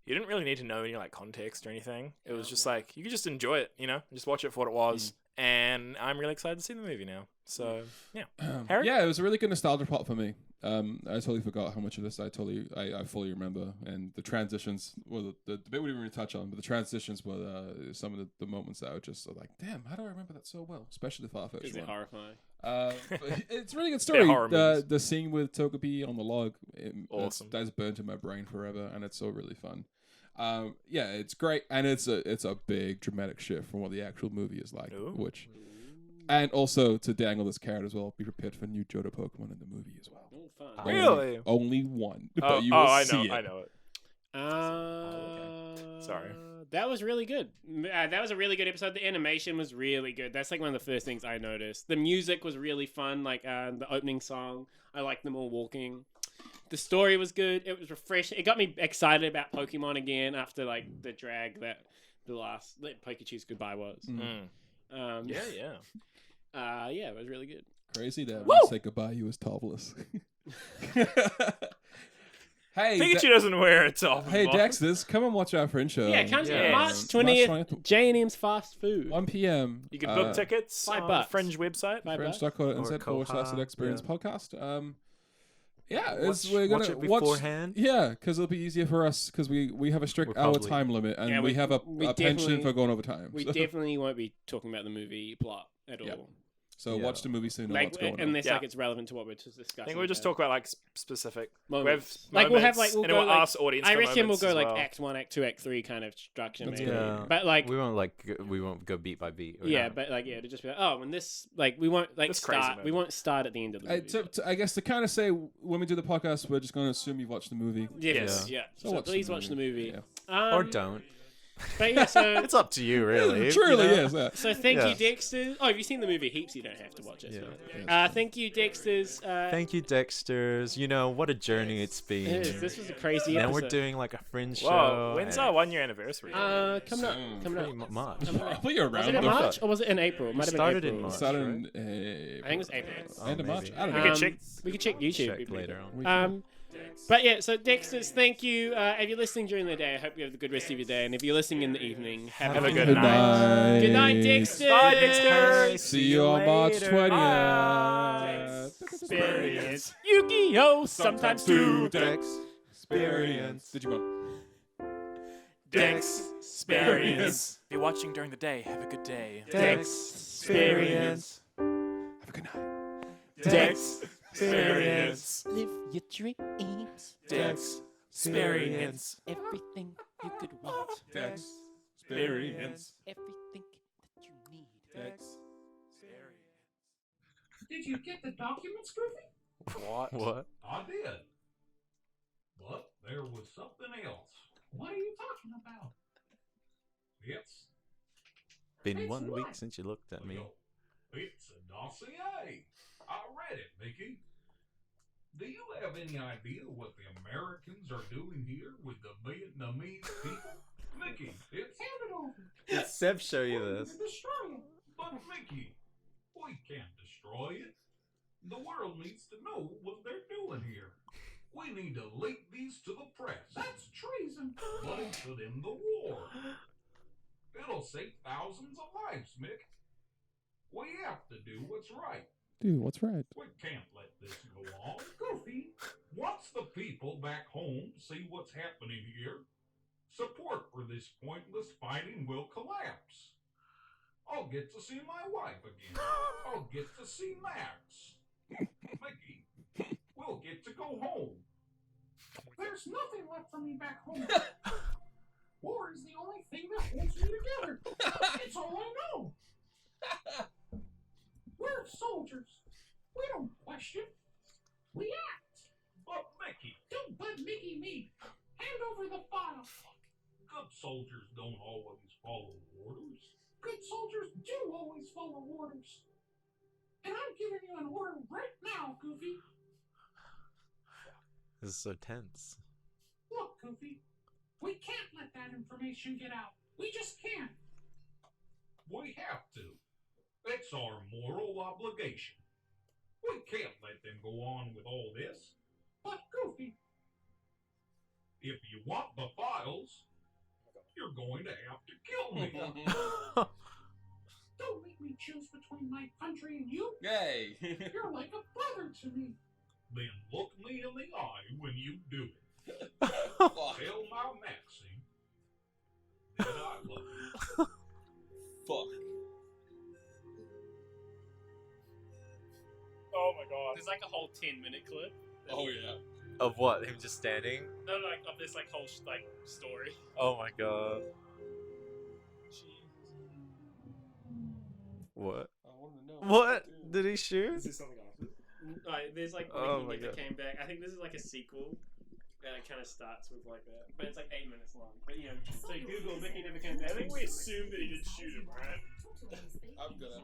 Speaker 1: you didn't really need to know any like context or anything. It was just like you could just enjoy it, just watch it for what it was. And I'm really excited to see the movie now. So yeah, Harry?
Speaker 2: Yeah, it was a really good nostalgia pop for me. I totally forgot how much of this I fully remember, and the transitions. Well, the bit we didn't really touch on, but the transitions were some of the moments that I was just like, damn, how do I remember that so well? Especially the Farfetch
Speaker 3: Is it
Speaker 2: one.
Speaker 3: horrifying?
Speaker 2: But it's a really good story.
Speaker 1: horror movies.
Speaker 2: The scene with Togepi on the log,
Speaker 1: Awesome.
Speaker 2: that's burnt in my brain forever, and it's so really fun. Yeah, it's great, and it's a big dramatic shift from what the actual movie is like,
Speaker 1: Ooh.
Speaker 2: and also to dangle this carrot as well. Be prepared for new Johto Pokemon in the movie as well.
Speaker 3: Oh, fun.
Speaker 1: Really?
Speaker 2: Only one, but
Speaker 1: Oh,
Speaker 2: you will
Speaker 1: I
Speaker 2: see
Speaker 1: know,
Speaker 2: it.
Speaker 1: I know it. Sorry.
Speaker 3: That was really good. That was a really good episode. The animation was really good. That's like one of the first things I noticed. The music was really fun. Like the opening song, I liked them all walking. The story was good. It was refreshing. It got me excited about Pokemon again after like the drag that Pikachu's goodbye was.
Speaker 1: Yeah.
Speaker 3: Yeah, it was really good.
Speaker 2: Crazy that
Speaker 1: Woo!
Speaker 2: when you say goodbye, you was topless. Hey,
Speaker 1: Pikachu doesn't wear a top.
Speaker 2: hey, Dexters, come and watch our Fringe show.
Speaker 3: Yeah, come to
Speaker 1: yeah.
Speaker 3: March
Speaker 2: March
Speaker 3: 20th,
Speaker 2: 20th.
Speaker 3: J&M's Fast Food.
Speaker 2: 1 p.m.
Speaker 1: You can book tickets
Speaker 3: $5
Speaker 1: on the Fringe website.
Speaker 2: Fringe.co.nz/Dexperience podcast. Yeah,
Speaker 4: Watch
Speaker 2: we're gonna
Speaker 4: it beforehand.
Speaker 2: Yeah, because it'll be easier for us because we have a strict
Speaker 4: We're
Speaker 2: hour
Speaker 4: probably-
Speaker 2: time limit, and
Speaker 3: Yeah,
Speaker 2: we have a
Speaker 3: we
Speaker 2: penchant
Speaker 3: definitely-
Speaker 2: for going over time.
Speaker 3: We
Speaker 2: so
Speaker 3: definitely won't be talking about the movie plot at
Speaker 2: Yeah.
Speaker 3: all.
Speaker 2: so
Speaker 4: Yeah.
Speaker 2: watch the movie soon. Know
Speaker 3: Like,
Speaker 2: what's going on.
Speaker 3: unless
Speaker 1: Yeah.
Speaker 3: like it's relevant to what we're just discussing.
Speaker 1: I think we'll just
Speaker 3: about.
Speaker 1: talk about like specific
Speaker 3: Moments.
Speaker 1: We've
Speaker 3: Like, we'll have,
Speaker 1: moments,
Speaker 3: like, we'll
Speaker 1: and then
Speaker 3: go,
Speaker 1: we'll
Speaker 3: like-
Speaker 1: ask audience.
Speaker 3: I
Speaker 1: for
Speaker 3: reckon we'll
Speaker 1: moments
Speaker 3: go
Speaker 1: as
Speaker 3: like
Speaker 1: well.
Speaker 3: Act 1, Act 2, Act 3 kind of structure.
Speaker 2: That's
Speaker 3: Maybe.
Speaker 2: good.
Speaker 4: Yeah.
Speaker 3: But like,
Speaker 4: We won't go beat by beat. We're
Speaker 3: yeah,
Speaker 4: not-
Speaker 3: but like, yeah, to just be like, oh, when this, like, we won't like
Speaker 1: This crazy
Speaker 3: start. We
Speaker 1: moment.
Speaker 3: won't start at the end of the movie.
Speaker 2: I guess to kind of say when we do the podcast, we're just going to assume you've watched the movie.
Speaker 3: Yes, yeah.
Speaker 2: So
Speaker 3: So,
Speaker 2: watch the
Speaker 3: please watch the
Speaker 2: movie.
Speaker 3: movie.
Speaker 2: Yeah.
Speaker 4: or don't.
Speaker 3: But yeah, so
Speaker 4: It's up to you, really.
Speaker 2: It truly
Speaker 4: you know?
Speaker 2: is. Yeah.
Speaker 3: so thank
Speaker 4: Yeah.
Speaker 3: you, Dexter. Oh, have you seen the movie? Heaps. You don't have to watch it.
Speaker 4: Yeah.
Speaker 3: Thank you, Dexter's.
Speaker 4: Thank you, Dexters. You know what a journey it's been.
Speaker 3: This was a crazy
Speaker 4: Now
Speaker 3: episode.
Speaker 4: we're doing like a Fringe
Speaker 1: Whoa,
Speaker 4: show.
Speaker 1: when's
Speaker 4: and
Speaker 1: our 1 year anniversary?
Speaker 3: coming up.
Speaker 4: pretty much.
Speaker 2: Probably around.
Speaker 3: Was it in
Speaker 2: the-
Speaker 3: March or was it in April? It might have been
Speaker 4: started in
Speaker 3: April.
Speaker 4: March.
Speaker 2: Started in
Speaker 3: I think it was April.
Speaker 2: end of March.
Speaker 4: maybe.
Speaker 2: I don't
Speaker 1: We
Speaker 2: know.
Speaker 1: can check.
Speaker 3: We can check YouTube.
Speaker 4: Check later on.
Speaker 3: But yeah, so Dexters, thank you. If you're listening during the day, I hope you have a good rest of your day. And if you're listening in the evening, have
Speaker 1: Have a good
Speaker 2: Good
Speaker 1: night.
Speaker 2: night.
Speaker 3: Good night, Dexter.
Speaker 1: Bye, Dexter.
Speaker 2: See you on March
Speaker 4: later.
Speaker 2: 20th.
Speaker 1: Experience.
Speaker 3: Yu-Gi-Oh! Sometimes too.
Speaker 2: Experience. Digimon.
Speaker 1: Dexperience. If you're watching during the day, have a good day.
Speaker 4: Dexperience.
Speaker 2: Have a good night.
Speaker 1: Dexperience.
Speaker 6: Live your dreams.
Speaker 1: Dexperience.
Speaker 6: Everything you could want.
Speaker 2: Experience.
Speaker 6: Everything that you need.
Speaker 7: Did you get the documents, Goofy?
Speaker 1: What?
Speaker 4: What?
Speaker 7: I did. But there was something else. What are you talking about? It's
Speaker 4: Been
Speaker 7: It's
Speaker 4: 1 week
Speaker 7: what?
Speaker 4: since you looked at me.
Speaker 7: It's a dossier. I read it, Mickey. Do you have any idea what the Americans are doing here with the Vietnamese people? Mickey, it's hand it over.
Speaker 4: Did Seb show you this?
Speaker 7: Destroy it. But Mickey, we can't destroy it. The world needs to know what they're doing here. We need to leak these to the press. That's treason. But it could end the war. It'll save thousands of lives, Mick. We have to do what's right.
Speaker 2: Dude, what's right?
Speaker 7: We can't let this go on. Goofy, once the people back home see what's happening here, support for this pointless fighting will collapse. I'll get to see my wife again. I'll get to see Max. Mickey, we'll get to go home. There's nothing left for me back home. War is the only thing that holds me together. It's all I know. We're soldiers. We don't question. We act. But Mickey. Don't but Mickey me. Hand over the file. Good soldiers don't always follow orders. Good soldiers do always follow orders. And I'm giving you an order right now, Goofy.
Speaker 4: This is so tense.
Speaker 7: Look, Goofy. We can't let that information get out. We just can't. We have to. It's our moral obligation. We can't let them go on with all this. But, Goofy, if you want the files, you're going to have to kill me. Don't make me choose between my country and you.
Speaker 2: Yay.
Speaker 7: You're like a brother to me. Then look me in the eye when you do it. Tell my Maxie that I love you.
Speaker 5: Fuck.
Speaker 1: Oh my god.
Speaker 3: There's like a whole 10-minute clip.
Speaker 5: Oh yeah.
Speaker 4: Of what? Him just standing?
Speaker 3: No, like of this like whole story.
Speaker 4: Oh my god. What?
Speaker 2: I want to know.
Speaker 4: What? Did he shoot?
Speaker 1: Is this something after?
Speaker 3: Like, there's like
Speaker 4: Oh
Speaker 3: when
Speaker 4: my
Speaker 3: he never
Speaker 4: God.
Speaker 3: came back. I think this is like a sequel. And it kind of starts with like that, but it's like 8 minutes long. But you know, so Google Mickey never came back.
Speaker 1: I think we assumed that he did shoot him, right?
Speaker 2: I'm gonna.